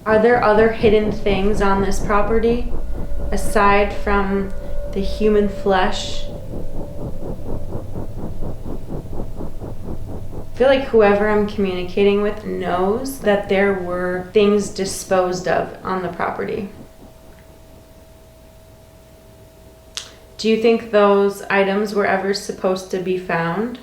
Are there other hidden things on this property? aside from the human flesh, I feel like whoever I'm communicating with knows that there were things disposed of on the property. Do you think those items were ever supposed to be found?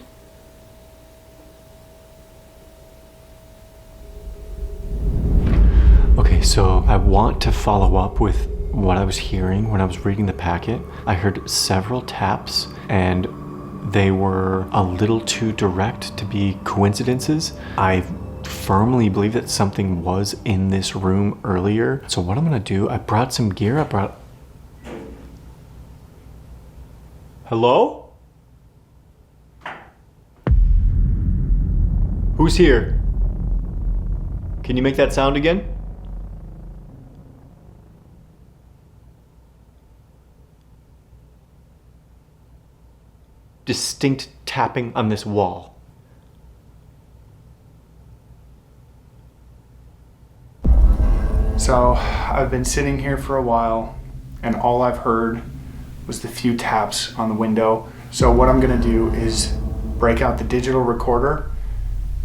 Okay, so I want to follow up with what I was hearing when I was reading the packet. I heard several taps and they were a little too direct to be coincidences. I firmly believe that something was in this room earlier. So what I'm gonna do, I brought some gear. Hello? Who's here? Can you make that sound again? Distinct tapping on this wall. So I've been sitting here for a while and all I've heard was the few taps on the window. So what I'm gonna do is break out the digital recorder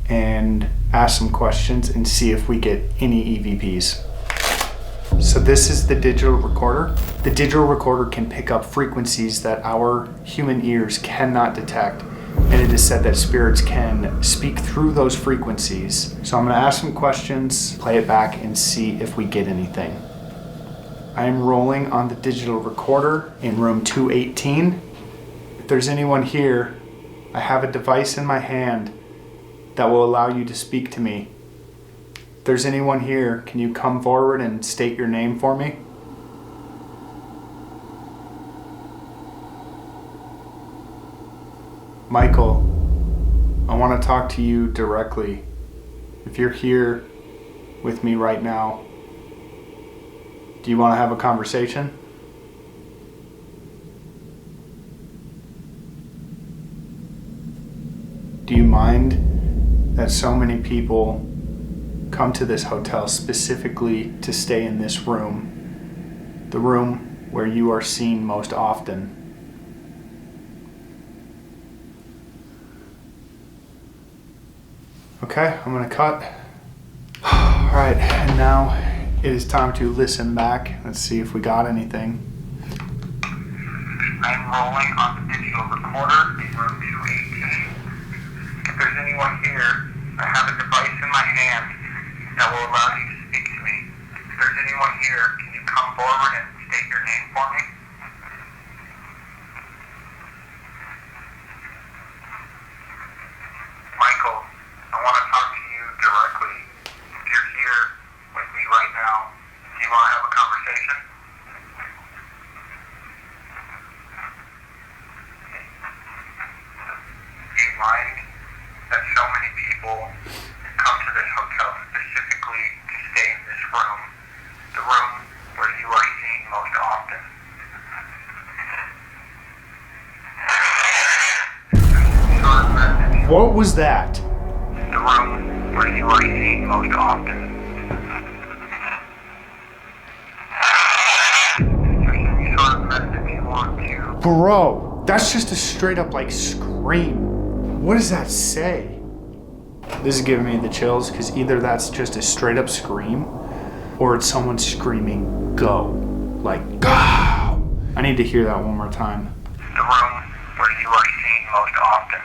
and ask some questions and see if we get any EVPs. So this is the digital recorder. The digital recorder can pick up frequencies that our human ears cannot detect. And it is said that spirits can speak through those frequencies. So I'm gonna ask some questions, play it back, and see if we get anything. I am rolling on the digital recorder in room 218. If there's anyone here, I have a device in my hand that will allow you to speak to me. If there's anyone here, can you come forward and state your name for me? Michael, I want to talk to you directly. If you're here with me right now, do you want to have a conversation? Do you mind that so many people come to this hotel specifically to stay in this room, the room where you are seen most often? Okay, I'm gonna cut. All right, and now it is time to listen back. Let's see if we got anything. I'm rolling on the digital recorder in room 218. If there's anyone here, I have a device in my hand that will allow you to speak to me. If there's anyone here, can you come forward and state your name for me? Michael, I want to talk to you directly. If you're here with me right now, do you want to have a conversation? Do you mind that so many people come to this hotel specifically to stay in this room, the room where you are seen most often? What was that? The room where you are seen most often. There's any sort of message you want to... Bro, that's just a straight up like scream. What does that say? This is giving me the chills because either that's just a straight up scream or it's someone screaming go. Like go. I need to hear that one more time. The room where you are seen most often.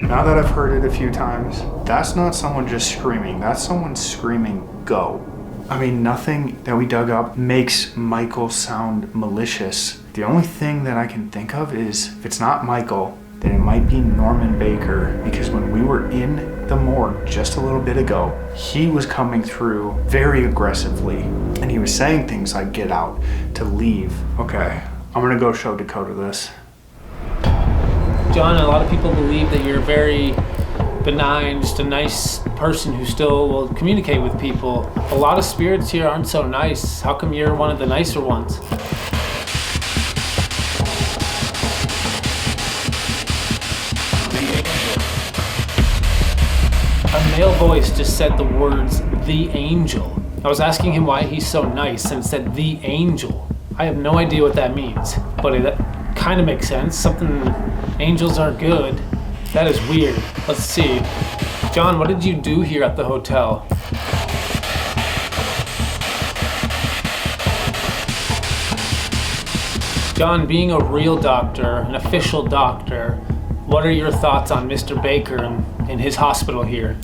Now that I've heard it a few times, that's not someone just screaming, that's someone screaming go. I mean, nothing that we dug up makes Michael sound malicious. The only thing that I can think of is if it's not Michael, then it might be Norman Baker, because when we were in the morgue just a little bit ago, he was coming through very aggressively and he was saying things like get out, to leave. Okay, I'm gonna go show Dakota this. John, a lot of people believe that you're very benign, just a nice person who still will communicate with people. A lot of spirits here aren't so nice. How come you're one of the nicer ones? A male voice just said the words, "the angel." I was asking him why he's so nice and it said the angel. I have no idea what that means, but it kind of makes sense. Angels are good. That is weird. Let's see. John, what did you do here at the hotel? John, being a real doctor, an official doctor, what are your thoughts on Mr. Baker and his hospital here?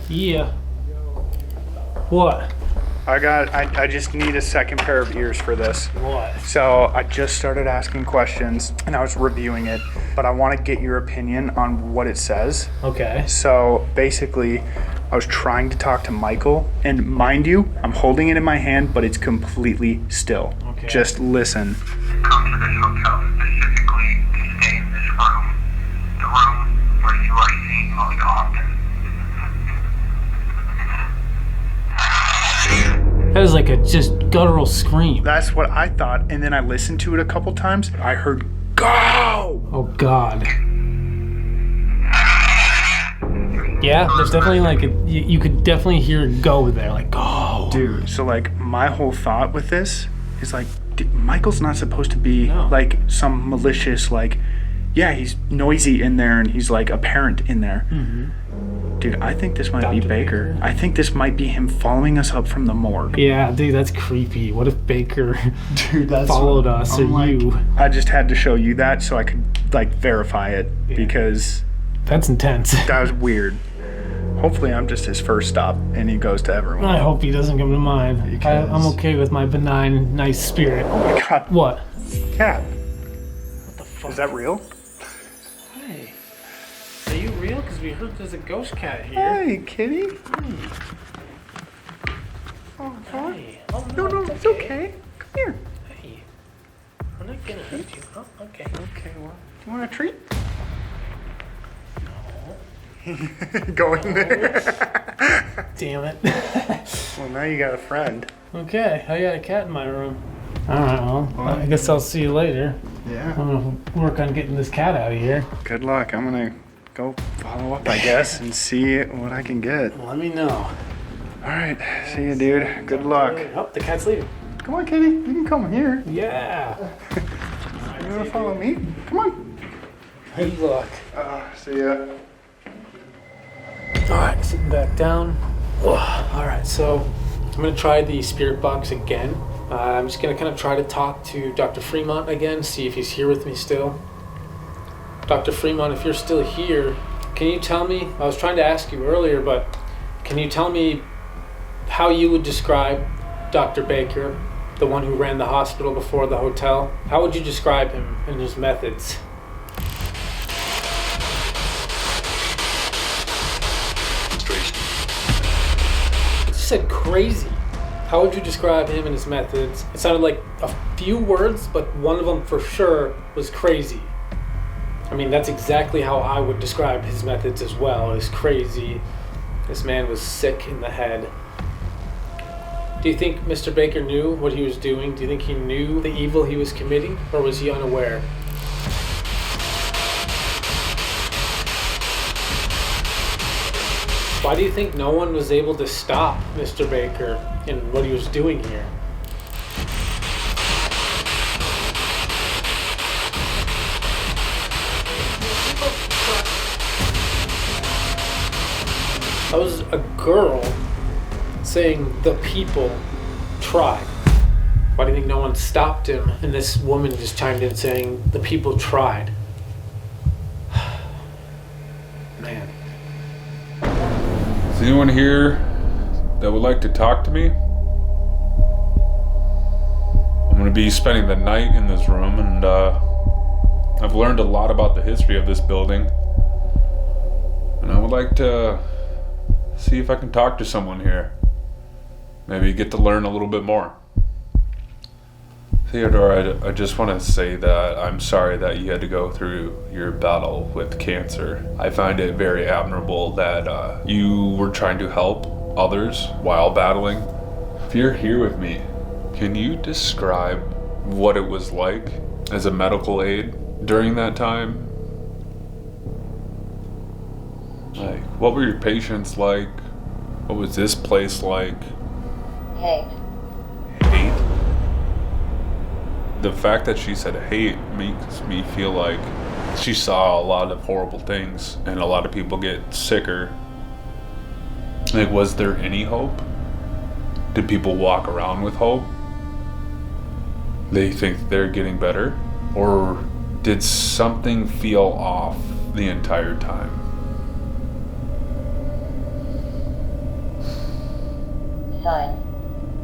Yeah. What? I just need a second pair of ears for this. What? So I just started asking questions and I was reviewing it, but I want to get your opinion on what it says. Okay. So basically, I was trying to talk to Michael, and mind you, I'm holding it in my hand, but it's completely still. Okay. Just listen. Come to this hotel specifically to stay in this room. The room where you are seen most often. That is like a just guttural scream. That's what I thought, and then I listened to it a couple times. I heard, go! Oh God. Yeah, there's definitely like you could definitely hear go there, like go. Dude, so like my whole thought with this is like, Michael's not supposed to be like some malicious, like, yeah, he's noisy in there and he's like a parent in there. Mm-hmm. Dude, I think this might be Baker. I think this might be him following us up from the morgue. Yeah, dude, that's creepy. What if Baker followed us or you? I just had to show you that so I could like verify it because that's intense. That was weird. Hopefully I'm just his first stop and he goes to everyone. I hope he doesn't come to mine. I'm okay with my benign, nice spirit. Oh my God. What? Cat. What the fuck? Is that real? Hey. Are you real? Because we heard there's a ghost cat here. Hey, kitty. Hey. Oh, Hey. Oh, no, it's okay. Come here. Hey. I'm not gonna hurt you. Oh, okay. Okay, well, do you want a treat? No. Go in there. Damn it. Well, now you got a friend. Okay, I got a cat in my room. Alright, well, I guess I'll see you later. Yeah. I'm gonna work on getting this cat out of here. Good luck. I'm gonna go follow up, I guess, and see what I can get. Let me know. All right, see you, dude. Good luck. Oh, the cat's leaving. Come on, kitty. You can come here. Yeah. You wanna follow me? Come on. Good luck. See ya. Alright, sitting back down. Alright, so I'm gonna try the spirit box again. I'm just gonna kind of try to talk to Dr. Fremont again, see if he's here with me still. Dr. Fremont, if you're still here, can you tell me, I was trying to ask you earlier, but can you tell me how you would describe Dr. Baker, the one who ran the hospital before the hotel? How would you describe him and his methods? You said crazy. How would you describe him and his methods? It sounded like a few words, but one of them for sure was crazy. I mean, that's exactly how I would describe his methods as well, as crazy. This man was sick in the head. Do you think Mr. Baker knew what he was doing? Do you think he knew the evil he was committing, or was he unaware? Why do you think no one was able to stop Mr. Baker in what he was doing here? That was a girl saying the people tried. Why do you think no one stopped him? And this woman just chimed in saying the people tried. Man. Is anyone here that would like to talk to me? I'm going to be spending the night in this room, and I've learned a lot about the history of this building. And I would like to see if I can talk to someone here. Maybe get to learn a little bit more. Theodore, I just want to say that I'm sorry that you had to go through your battle with cancer. I find it very admirable that you were trying to help others while battling. If you're here with me, can you describe what it was like as a medical aid during that time? Like, what were your patients like? What was this place like? Hate. Hate? The fact that she said hate makes me feel like she saw a lot of horrible things and a lot of people get sicker. Like, was there any hope? Did people walk around with hope? They think they're getting better? Or did something feel off the entire time?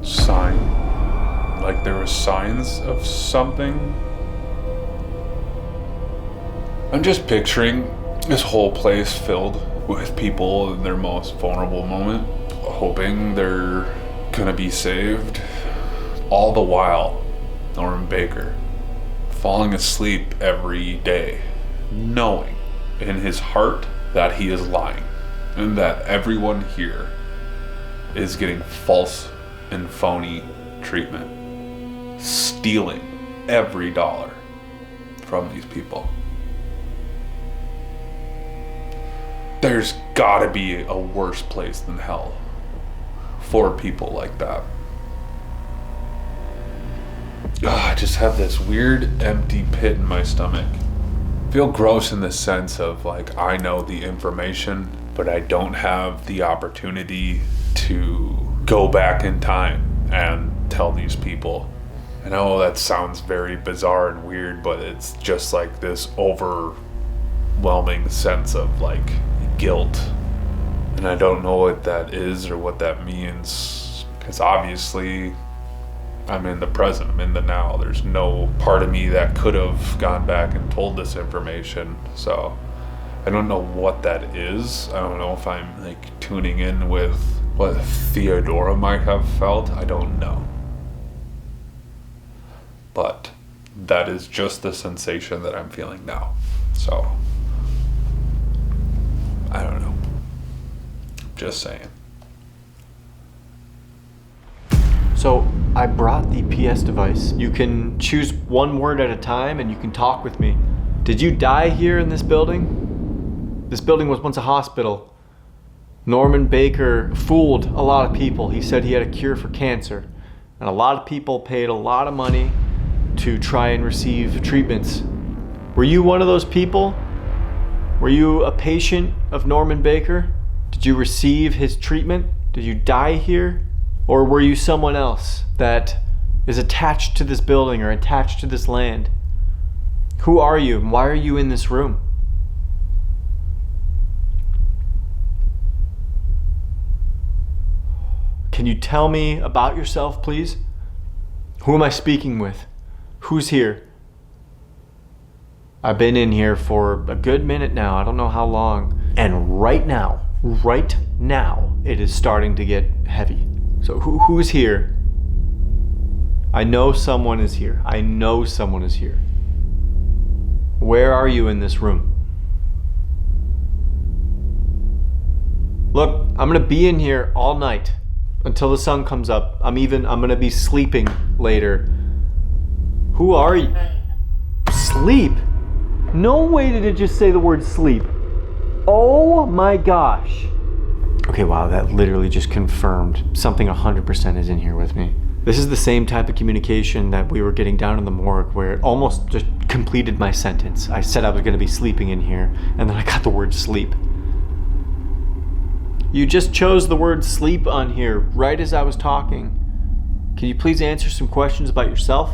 Sign? Like there were signs of something? I'm just picturing this whole place filled with people in their most vulnerable moment, hoping they're gonna be saved. All the while, Norman Baker falling asleep every day, knowing in his heart that he is lying and that everyone here is getting false and phony treatment, stealing every dollar from these people. There's gotta be a worse place than hell for people like that. I just have this weird empty pit in my stomach. I feel gross in the sense of like I know the information, but I don't have the opportunity to go back in time and tell these people. I know that sounds very bizarre and weird, but it's just like this overwhelming sense of like guilt. And I don't know what that is or what that means, because obviously I'm in the present, I'm in the now. There's no part of me that could have gone back and told this information. So I don't know what that is. I don't know if I'm like tuning in with what Theodora might have felt. I don't know. But that is just the sensation that I'm feeling now. So I don't know. Just saying. So I brought the PS device. You can choose one word at a time and you can talk with me. Did you die here in this building? This building was once a hospital. Norman Baker fooled a lot of people. He said he had a cure for cancer. And a lot of people paid a lot of money to try and receive treatments. Were you one of those people? Were you a patient of Norman Baker? Did you receive his treatment? Did you die here? Or were you someone else that is attached to this building or attached to this land? Who are you and why are you in this room? Can you tell me about yourself, please? Who am I speaking with? Who's here? I've been in here for a good minute now. I don't know how long. And right now, it is starting to get heavy. So who's here? I know someone is here. I know someone is here. Where are you in this room? Look, I'm gonna be in here all night until the sun comes up. I'm gonna be sleeping later. Who are you? Sleep? No way did it just say the word sleep. Oh my gosh. Okay, wow, that literally just confirmed something 100% is in here with me. This is the same type of communication that we were getting down in the morgue where it almost just completed my sentence. I said I was gonna be sleeping in here, and then I got the word sleep. You just chose the word sleep on here right as I was talking. Can you please answer some questions about yourself?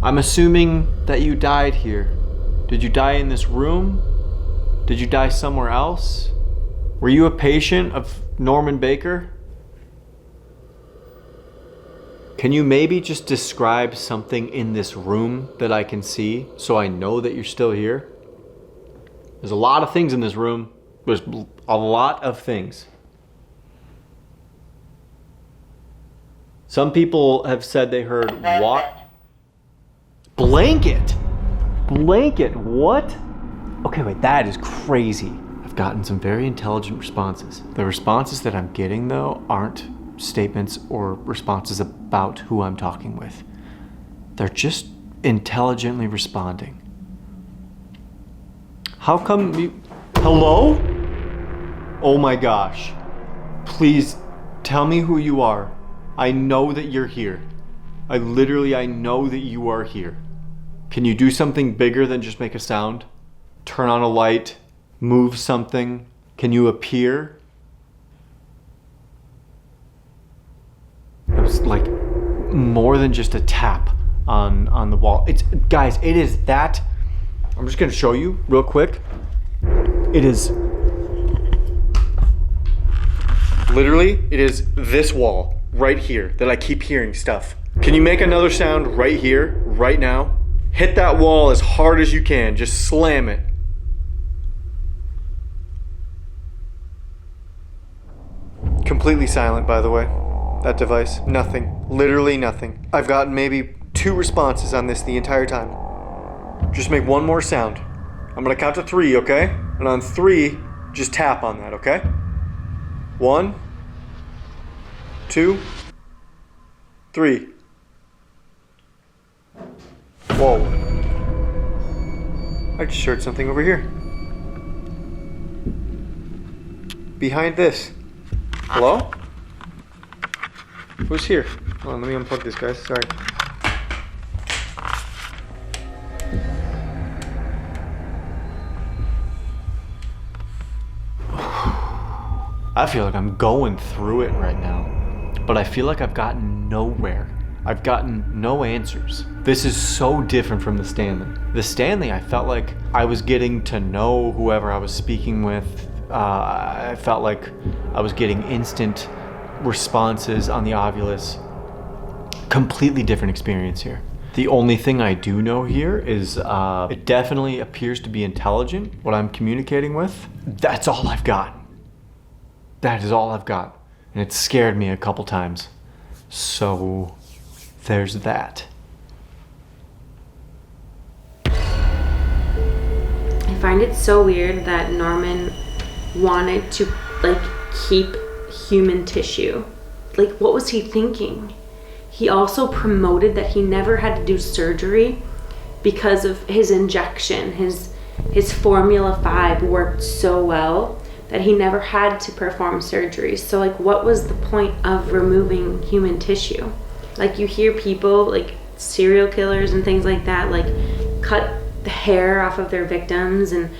I'm assuming that you died here. Did you die in this room? Did you die somewhere else? Were you a patient of Norman Baker? Can you maybe just describe something in this room that I can see so I know that you're still here? There's a lot of things in this room. There's a lot of things. Some people have said they heard what? Blanket? Blanket, what? Okay, wait, that is crazy. I've gotten some very intelligent responses. The responses that I'm getting, though, aren't statements or responses about who I'm talking with. They're just intelligently responding. How come you... Hello? Oh my gosh. Please tell me who you are. I know that you're here. I know that you are here. Can you do something bigger than just make a sound? Turn on a light, move something. Can you appear? It was like more than just a tap on the wall. Guys, it is that. I'm just gonna show you real quick. It is literally, it is this wall right here that I keep hearing stuff. Can you make another sound right here, right now? Hit that wall as hard as you can. Just slam it. Completely silent, by the way. That device, nothing. Literally nothing. I've gotten maybe 2 responses on this the entire time. Just make one more sound. I'm gonna count to 3, okay? And on 3, just tap on that, okay? 1, 2, 3. Whoa. I just heard something over here. Behind this. Hello? Who's here? Hold on, let me unplug this, guys. Sorry. I feel like I'm going through it right now, but I feel like I've gotten nowhere. I've gotten no answers. This is so different from the Stanley. The Stanley, I felt like I was getting to know whoever I was speaking with. I felt like I was getting instant responses on the Ovilus. Completely different experience here. The only thing I do know here is it definitely appears to be intelligent, what I'm communicating with. That's all I've got. That is all I've got. And it scared me a couple times. So there's that. I find it so weird that Norman wanted to keep human tissue. What was he thinking? He also promoted that he never had to do surgery because of his injection. His Formula 5 worked so well that he never had to perform surgery. So what was the point of removing human tissue? You hear people, serial killers and things like that, cut the hair off of their victims and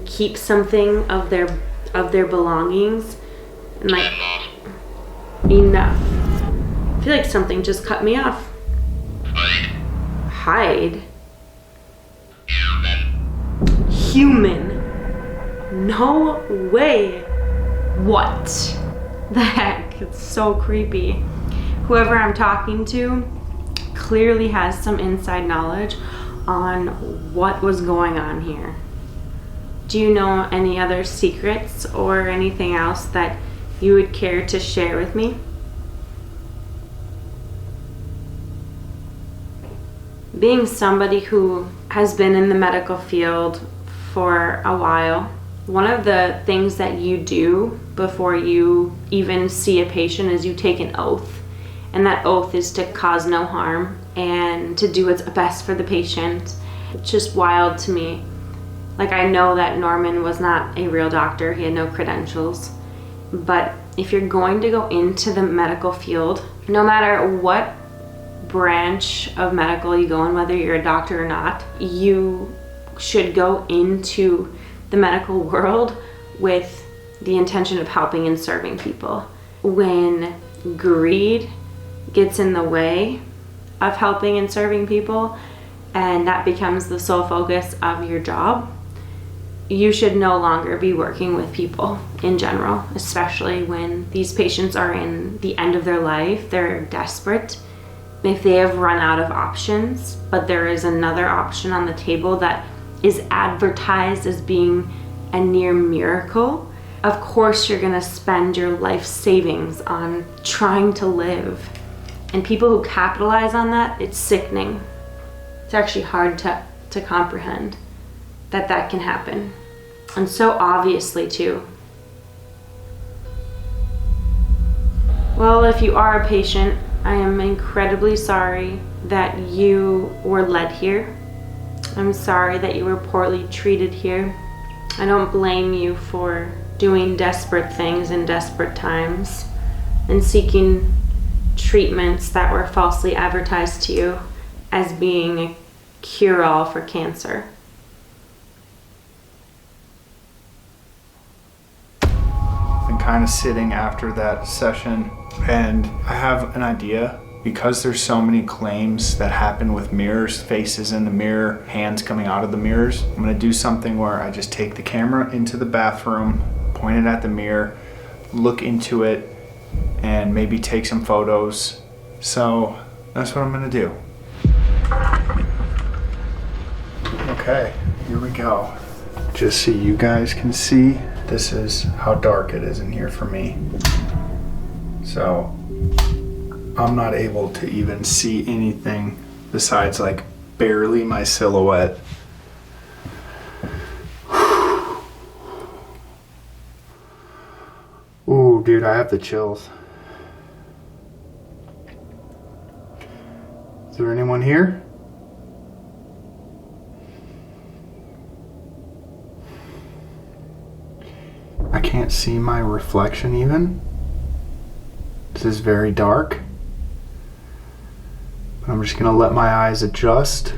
keep something of their belongings. And enough. I feel like something just cut me off. Hide? Human. No way. What the heck? It's so creepy. Whoever I'm talking to clearly has some inside knowledge on what was going on here. Do you know any other secrets or anything else that you would care to share with me? Being somebody who has been in the medical field for a while, one of the things that you do before you even see a patient is you take an oath. And that oath is to cause no harm and to do what's best for the patient. It's just wild to me. I know that Norman was not a real doctor. He had no credentials. But if you're going to go into the medical field, no matter what branch of medical you go in, whether you're a doctor or not, you should go into the medical world with the intention of helping and serving people. When greed gets in the way of helping and serving people, and that becomes the sole focus of your job, you should no longer be working with people in general, especially when these patients are in the end of their life. They're desperate. If they have run out of options, but there is another option on the table that is advertised as being a near miracle, of course you're gonna spend your life savings on trying to live. And people who capitalize on that, it's sickening. It's actually hard to comprehend that can happen. And so obviously too. Well, if you are a patient, I am incredibly sorry that you were led here. I'm sorry that you were poorly treated here. I don't blame you for doing desperate things in desperate times and seeking treatments that were falsely advertised to you as being a cure-all for cancer. Been kind of sitting after that session, and I have an idea. Because there's so many claims that happen with mirrors, faces in the mirror, hands coming out of the mirrors, I'm gonna do something where I just take the camera into the bathroom, point it at the mirror, look into it, and maybe take some photos. So that's what I'm gonna do. Okay, here we go. Just so you guys can see, this is how dark it is in here for me. So I'm not able to even see anything besides like barely my silhouette. Ooh, dude, I have the chills. Is there anyone here? I can't see my reflection even. This is very dark. But I'm just gonna let my eyes adjust.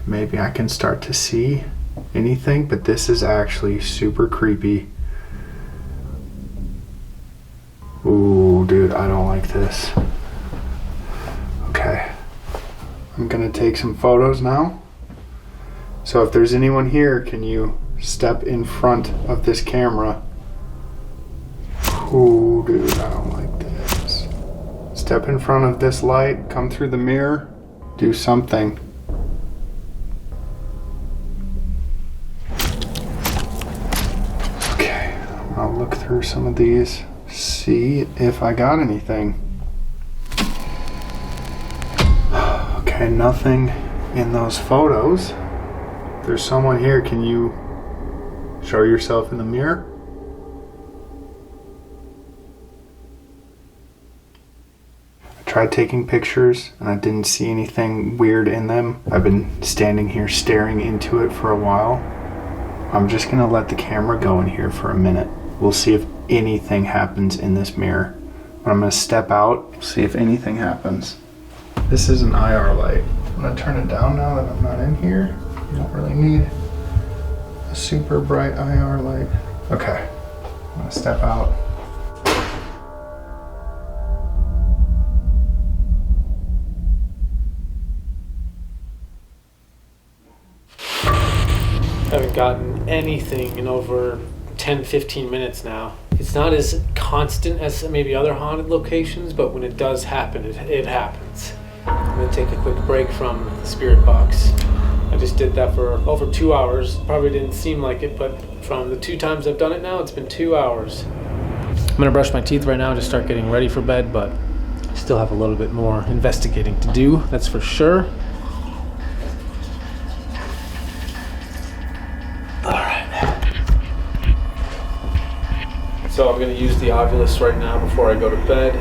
Maybe I can start to see anything, but this is actually super creepy. Ooh, dude, I don't like this. Okay, I'm gonna take some photos now. So if there's anyone here, can you step in front of this camera? Ooh, dude, I don't like this. Step in front of this light, come through the mirror, do something. Okay, I'll look through some of these, see if I got anything. Okay, nothing in those photos. If there's someone here, can you show yourself in the mirror? I tried taking pictures and I didn't see anything weird in them. I've been standing here staring into it for a while. I'm just gonna let the camera go in here for a minute. We'll see if anything happens in this mirror. But I'm gonna step out, see if anything happens. This is an IR light. I'm gonna turn it down now that I'm not in here. You don't really need a super bright IR light. Okay, I'm gonna step out. I haven't gotten anything in over 10-15 minutes now. It's not as constant as maybe other haunted locations, but when it does happen, it happens. I'm gonna take a quick break from the spirit box. I just did that for over 2 hours. Probably didn't seem like it, but from the 2 times I've done it now, it's been 2 hours. I'm gonna brush my teeth right now and just start getting ready for bed, but I still have a little bit more investigating to do, that's for sure. So I'm going to use the Ovilus right now before I go to bed.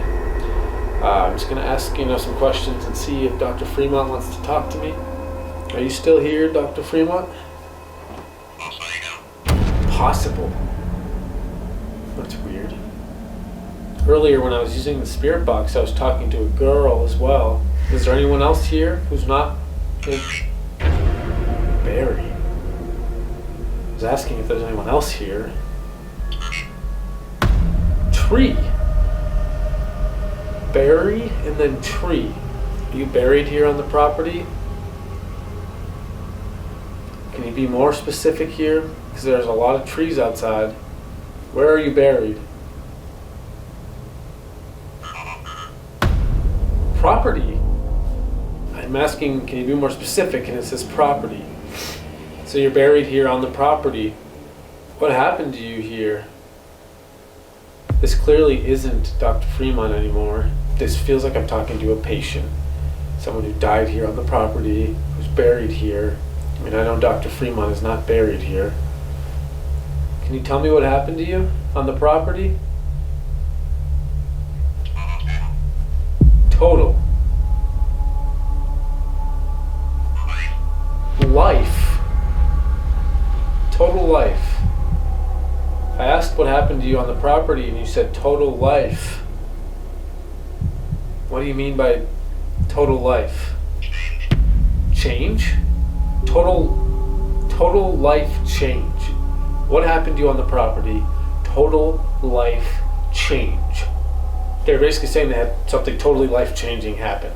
I'm just going to ask some questions and see if Dr. Fremont wants to talk to me. Are you still here, Dr. Fremont? Possible. That's weird. Earlier when I was using the spirit box, I was talking to a girl as well. Is there anyone else here who's not Barry? I was asking if there's anyone else here. Tree. Barry and then tree. Are you buried here on the property? Can you be more specific here? Because there's a lot of trees outside. Where are you buried? Property. I'm asking, can you be more specific? And it says property. So you're buried here on the property. What happened to you here? This clearly isn't Dr. Fremont anymore. This feels like I'm talking to a patient. Someone who died here on the property, who's buried here. I mean, I know Dr. Fremont is not buried here. Can you tell me what happened to you on the property? Total. life. Total life. I asked what happened to you on the property and you said total life. What do you mean by total life? Change? Total life change. What happened to you on the property? Total life change. They're basically saying they had something totally life-changing happen.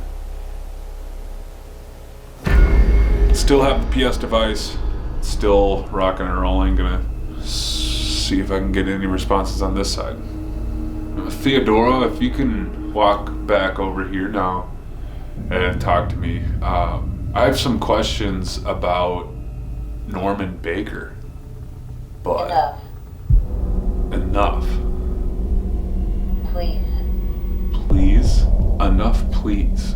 Still have the PS device. Still rocking and rolling. Gonna see if I can get any responses on this side. Theodora, if you can walk back over here now and talk to me. I have some questions about Norman Baker. But enough. Please. Please? Enough, please.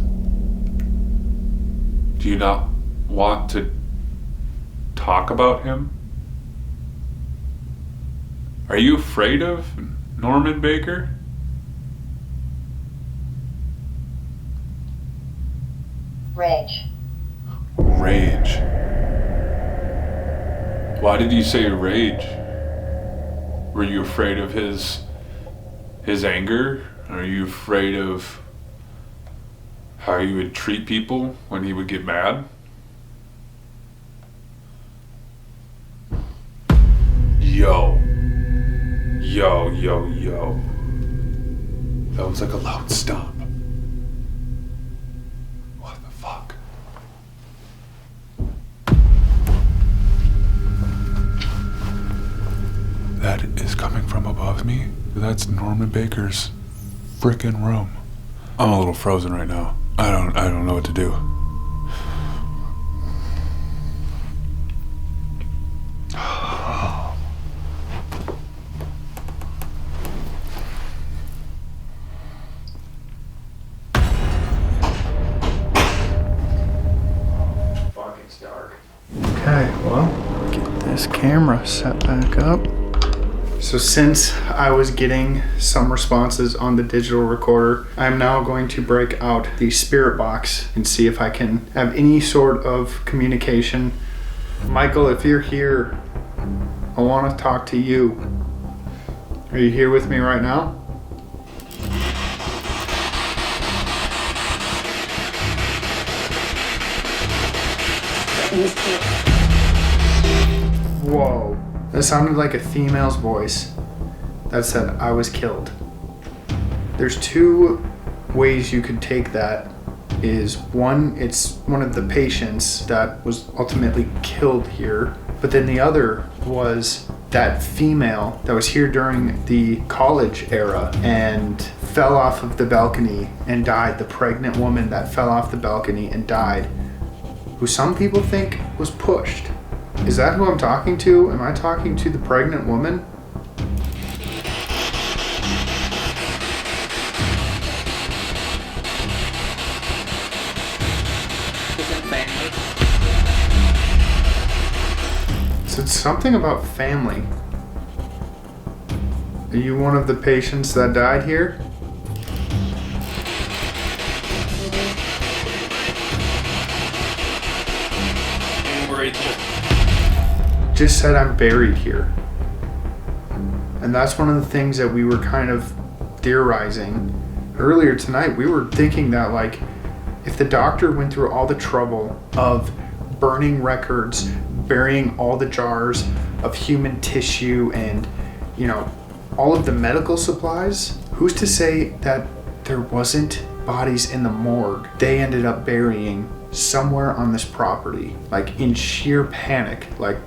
Do you not want to talk about him? Are you afraid of Norman Baker? Rage. Rage. Why did you say rage? Were you afraid of his anger? Are you afraid of how he would treat people when he would get mad? Yo. That was like a loud stomp. What the fuck? That is coming from above me. That's Norman Baker's frickin' room. I'm a little frozen right now. I don't know what to do. Fucking dark. Okay, well, get this camera set back up. So since I was getting some responses on the digital recorder, I'm now going to break out the spirit box and see if I can have any sort of communication. Michael, if you're here, I want to talk to you. Are you here with me right now? Whoa. That sounded like a female's voice that said, I was killed. There's two ways you could take that. Is one, it's one of the patients that was ultimately killed here. But then the other was that female that was here during the college era and fell off of the balcony and died. The pregnant woman that fell off the balcony and died, who some people think was pushed. Is that who I'm talking to? Am I talking to the pregnant woman? So it's something about family. Are you one of the patients that died here? Just said I'm buried here. And that's one of the things that we were kind of theorizing earlier tonight. We were thinking that, like, if the doctor went through all the trouble of burning records, burying all the jars of human tissue and, you know, all of the medical supplies, who's to say that there wasn't bodies in the morgue they ended up burying somewhere on this property, like in sheer panic, like,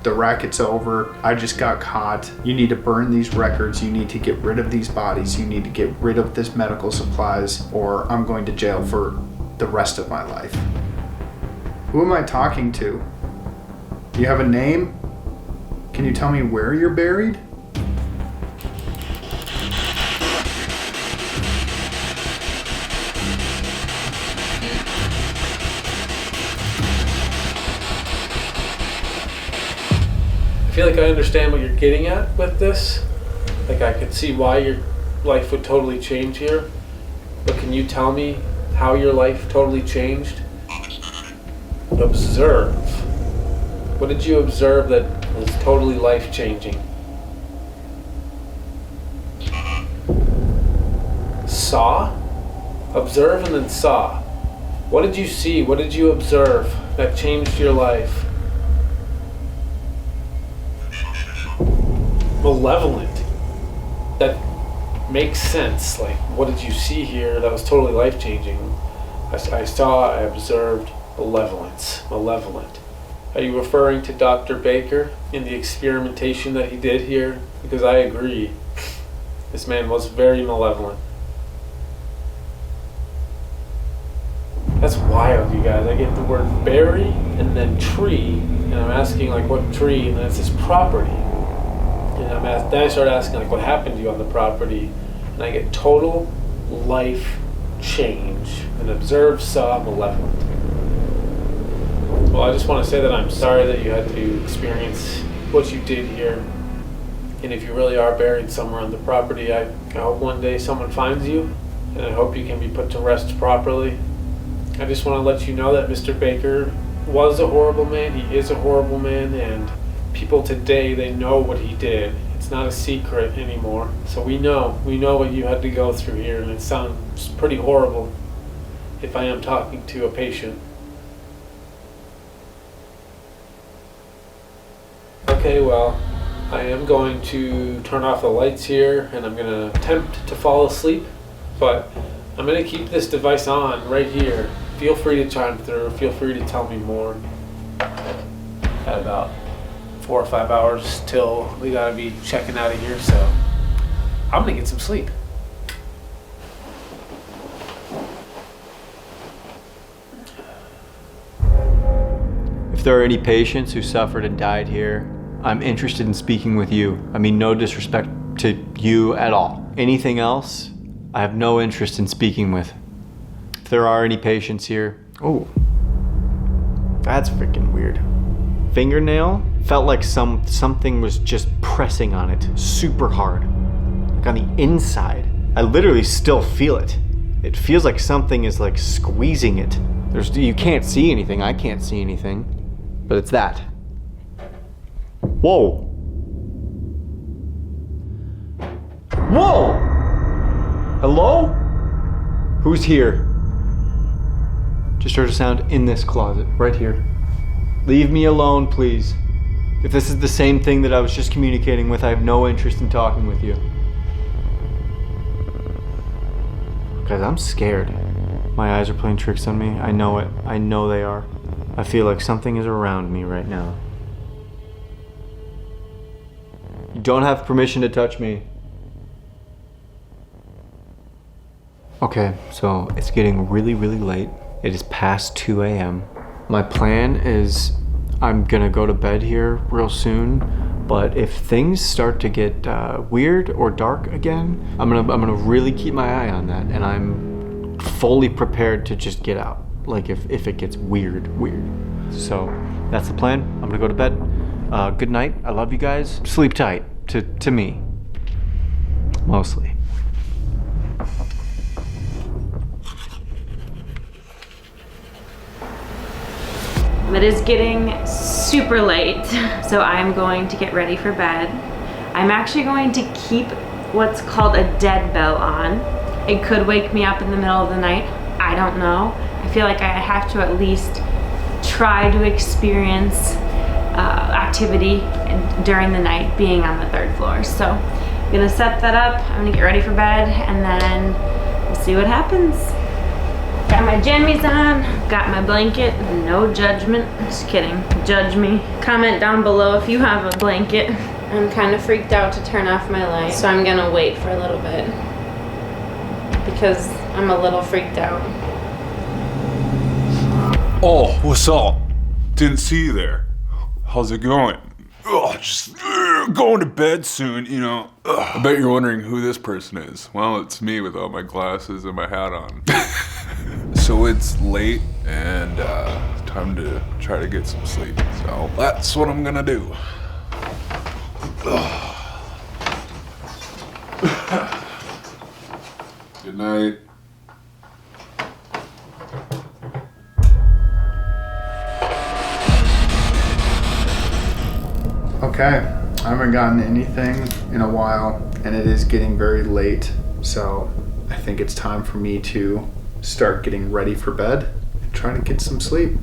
the racket's over, I just got caught, you need to burn these records, you need to get rid of these bodies, you need to get rid of this medical supplies, or I'm going to jail for the rest of my life. Who am I talking to? Do you have a name? Can you tell me where you're buried? I feel like I understand what you're getting at with this. Like, I could see why your life would totally change here. But can you tell me how your life totally changed? Observe. What did you observe that was totally life-changing? Saw? Observe and then saw. What did you see? What did you observe that changed your life? Malevolent. That makes sense. Like, what did you see here that was totally life-changing? I observed malevolence. Malevolent. Are you referring to Dr. Baker in the experimentation that he did here? Because I agree. This man was very malevolent. That's wild, you guys. I get the word berry and then tree, and I'm asking like what tree, and then it says property. And then I start asking like what happened to you on the property, and I get total life change and observe, saw, malevolent. Well, I just want to say that I'm sorry that you had to experience what you did here. And if you really are buried somewhere on the property, I hope one day someone finds you, and I hope you can be put to rest properly. I just want to let you know that Mr. Baker was a horrible man, he is a horrible man, and people today, they know what he did. It's not a secret anymore. So we know what you had to go through here, and it sounds pretty horrible if I am talking to a patient. Okay, well, I am going to turn off the lights here, and I'm going to attempt to fall asleep, but I'm going to keep this device on right here. Feel free to chime through, feel free to tell me more. Got about 4 or 5 hours till we gotta be checking out of here, so I'm gonna get some sleep. If there are any patients who suffered and died here, I'm interested in speaking with you. I mean, no disrespect to you at all. Anything else, I have no interest in speaking with. If there are any patients here, oh, that's freaking weird. Fingernail felt like something was just pressing on it super hard, like on the inside. I literally still feel it. It feels like something is like squeezing it. You can't see anything. I can't see anything, but it's that. Whoa. Whoa. Hello? Who's here? Just heard a sound in this closet, right here. Leave me alone, please. If this is the same thing that I was just communicating with, I have no interest in talking with you. Guys, I'm scared. My eyes are playing tricks on me. I know it. I know they are. I feel like something is around me right now. You don't have permission to touch me. Okay, so it's getting really, really late. It is past 2 a.m. My plan is I'm gonna go to bed here real soon, but if things start to get weird or dark again, I'm gonna really keep my eye on that, and I'm fully prepared to just get out. Like if it gets weird. So that's the plan. I'm gonna go to bed. Good night. I love you guys. Sleep tight. To me, mostly. It is getting super late, so I'm going to get ready for bed. I'm actually going to keep what's called a dead bell on. It could wake me up in the middle of the night. I don't know. I feel like I have to at least try to experience activity during the night being on the 3rd floor. So I'm gonna set that up. I'm gonna get ready for bed, and then we'll see what happens. Got my jammies on, got my blanket, no judgment, just kidding, judge me. Comment down below if you have a blanket. I'm kind of freaked out to turn off my light, so I'm gonna wait for a little bit because I'm a little freaked out. Oh, what's up? Didn't see you there. How's it going? Just going to bed soon, you know. I bet you're wondering who this person is. Well, it's me with all my glasses and my hat on. So it's late and time to try to get some sleep. So that's what I'm gonna do. Good night. Okay, I haven't gotten anything in a while, and it is getting very late, so I think it's time for me to start getting ready for bed and try to get some sleep.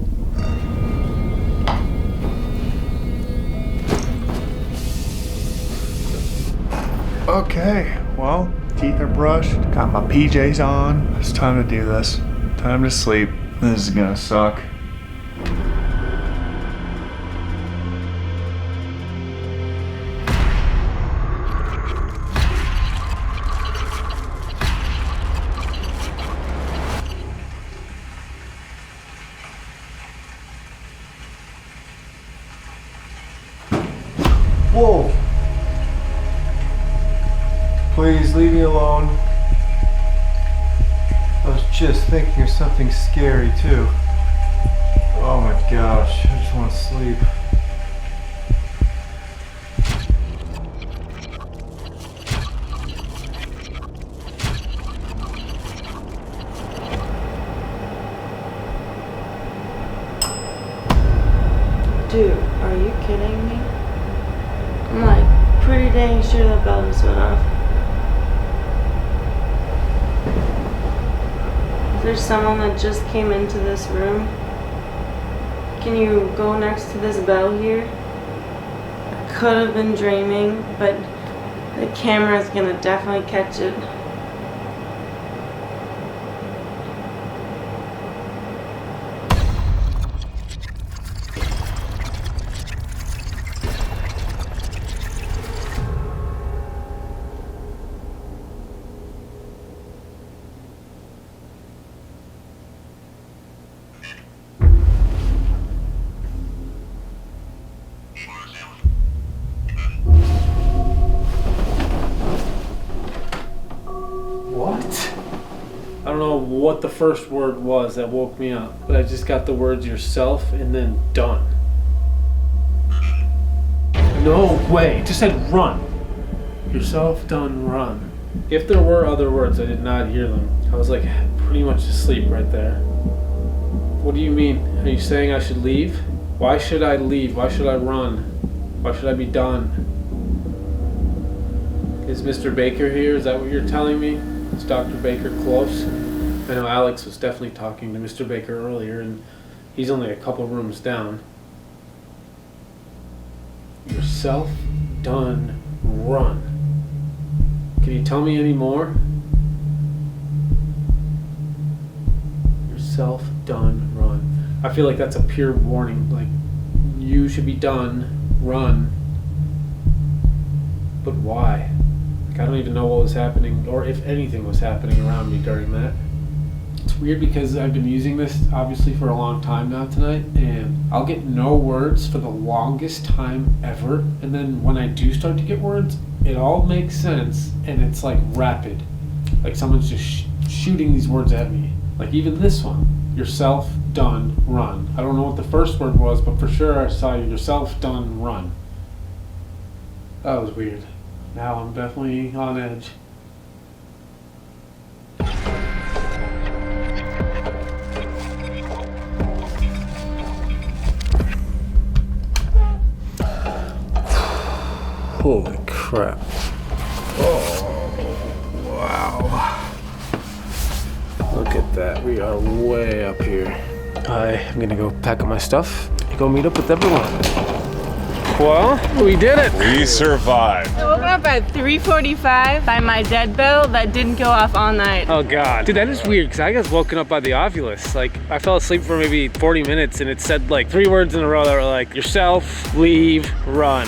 Okay, well, teeth are brushed, got my PJs on. It's time to do this. Time to sleep. This is gonna suck. Whoa! Please leave me alone. I was just thinking of something scary too. Oh my gosh, I just want to sleep. Dude, are you kidding me? I'm like pretty dang sure the bell just went off. There's someone that just came into this room. Can you go next to this bell here? I could have been dreaming, but the camera's gonna definitely catch it. I don't know what the first word was that woke me up, but I just got the words yourself and then done. No way, it just said run. Yourself, done, run. If there were other words, I did not hear them. I was like pretty much asleep right there. What do you mean? Are you saying I should leave? Why should I leave? Why should I run? Why should I be done? Is Mr. Baker here? Is that what you're telling me? Is Dr. Baker close? I know Alex was definitely talking to Mr. Baker earlier, and he's only a couple rooms down. Yourself, done, run. Can you tell me any more? Yourself, done, run. I feel like that's a pure warning. Like, you should be done, run. But why? Like, I don't even know what was happening, or if anything was happening around me during that. It's weird because I've been using this obviously for a long time now tonight, and I'll get no words for the longest time ever, and then when I do start to get words, it all makes sense, and it's like rapid. Like someone's just shooting these words at me. Like even this one, yourself, done, run. I don't know what the first word was, but for sure I saw yourself, done, run. That was weird. Now I'm definitely on edge. Holy crap. Oh, wow. Look at that. We are way up here. I am gonna go pack up my stuff and go meet up with everyone. Well, we did it. We survived. I woke up at 3:45 by my dead bell that didn't go off all night. Oh God. Dude, that is weird because I got woken up by the Ovilus. Like, I fell asleep for maybe 40 minutes and it said like 3 words in a row that were like, yourself, leave, run.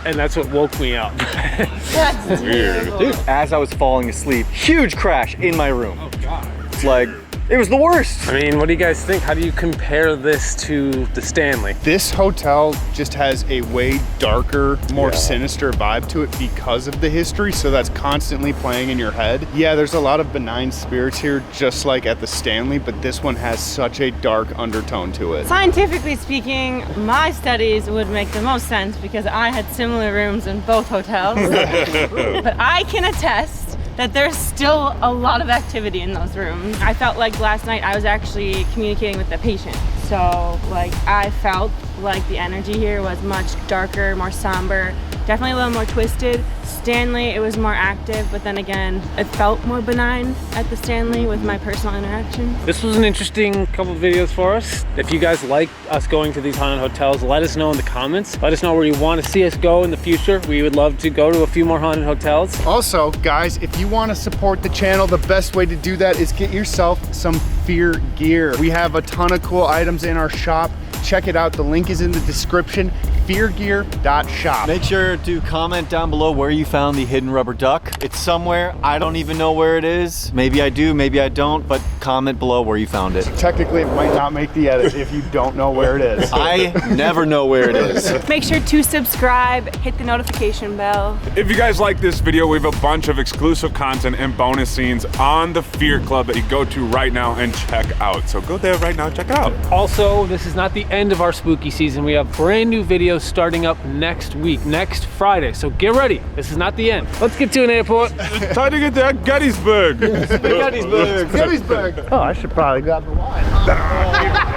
And that's what woke me up. That's weird. Dude, as I was falling asleep, huge crash in my room. Oh God. It's like, it was the worst. I mean, what do you guys think? How do you compare this to the Stanley? This hotel just has a way darker, more sinister vibe to it because of the history, so that's constantly playing in your head. Yeah, there's a lot of benign spirits here, just like at the Stanley, but this one has such a dark undertone to it. Scientifically speaking, my studies would make the most sense because I had similar rooms in both hotels. But I can attest that there's still a lot of activity in those rooms. I felt like last night I was actually communicating with the patient. So like I felt like the energy here was much darker, more somber, definitely a little more twisted. Stanley, it was more active, but then again, it felt more benign at the Stanley with my personal interaction. This was an interesting couple of videos for us. If you guys like us going to these haunted hotels, let us know in the comments. Let us know where you want to see us go in the future. We would love to go to a few more haunted hotels. Also, guys, if you want to support the channel, the best way to do that is get yourself some fear gear. We have a ton of cool items in our shop. Check it out. The link is in the description. feargear.shop. Make sure to comment down below where you found the hidden rubber duck. It's somewhere. I don't even know where it is. Maybe I do, maybe I don't, but comment below where you found it. Technically, it might not make the edit if you don't know where it is. I never know where it is. Make sure to subscribe, hit the notification bell. If you guys like this video, we have a bunch of exclusive content and bonus scenes on the Fear Club that you go to right now and check out. So go there right now, check it out. Also, this is not the end of our spooky season. We have brand new videos starting up next week, next Friday. So get ready. This is not the end. Let's get to an airport. Time to get to Gettysburg. Gettysburg. Gettysburg. Oh, I should probably grab the wine.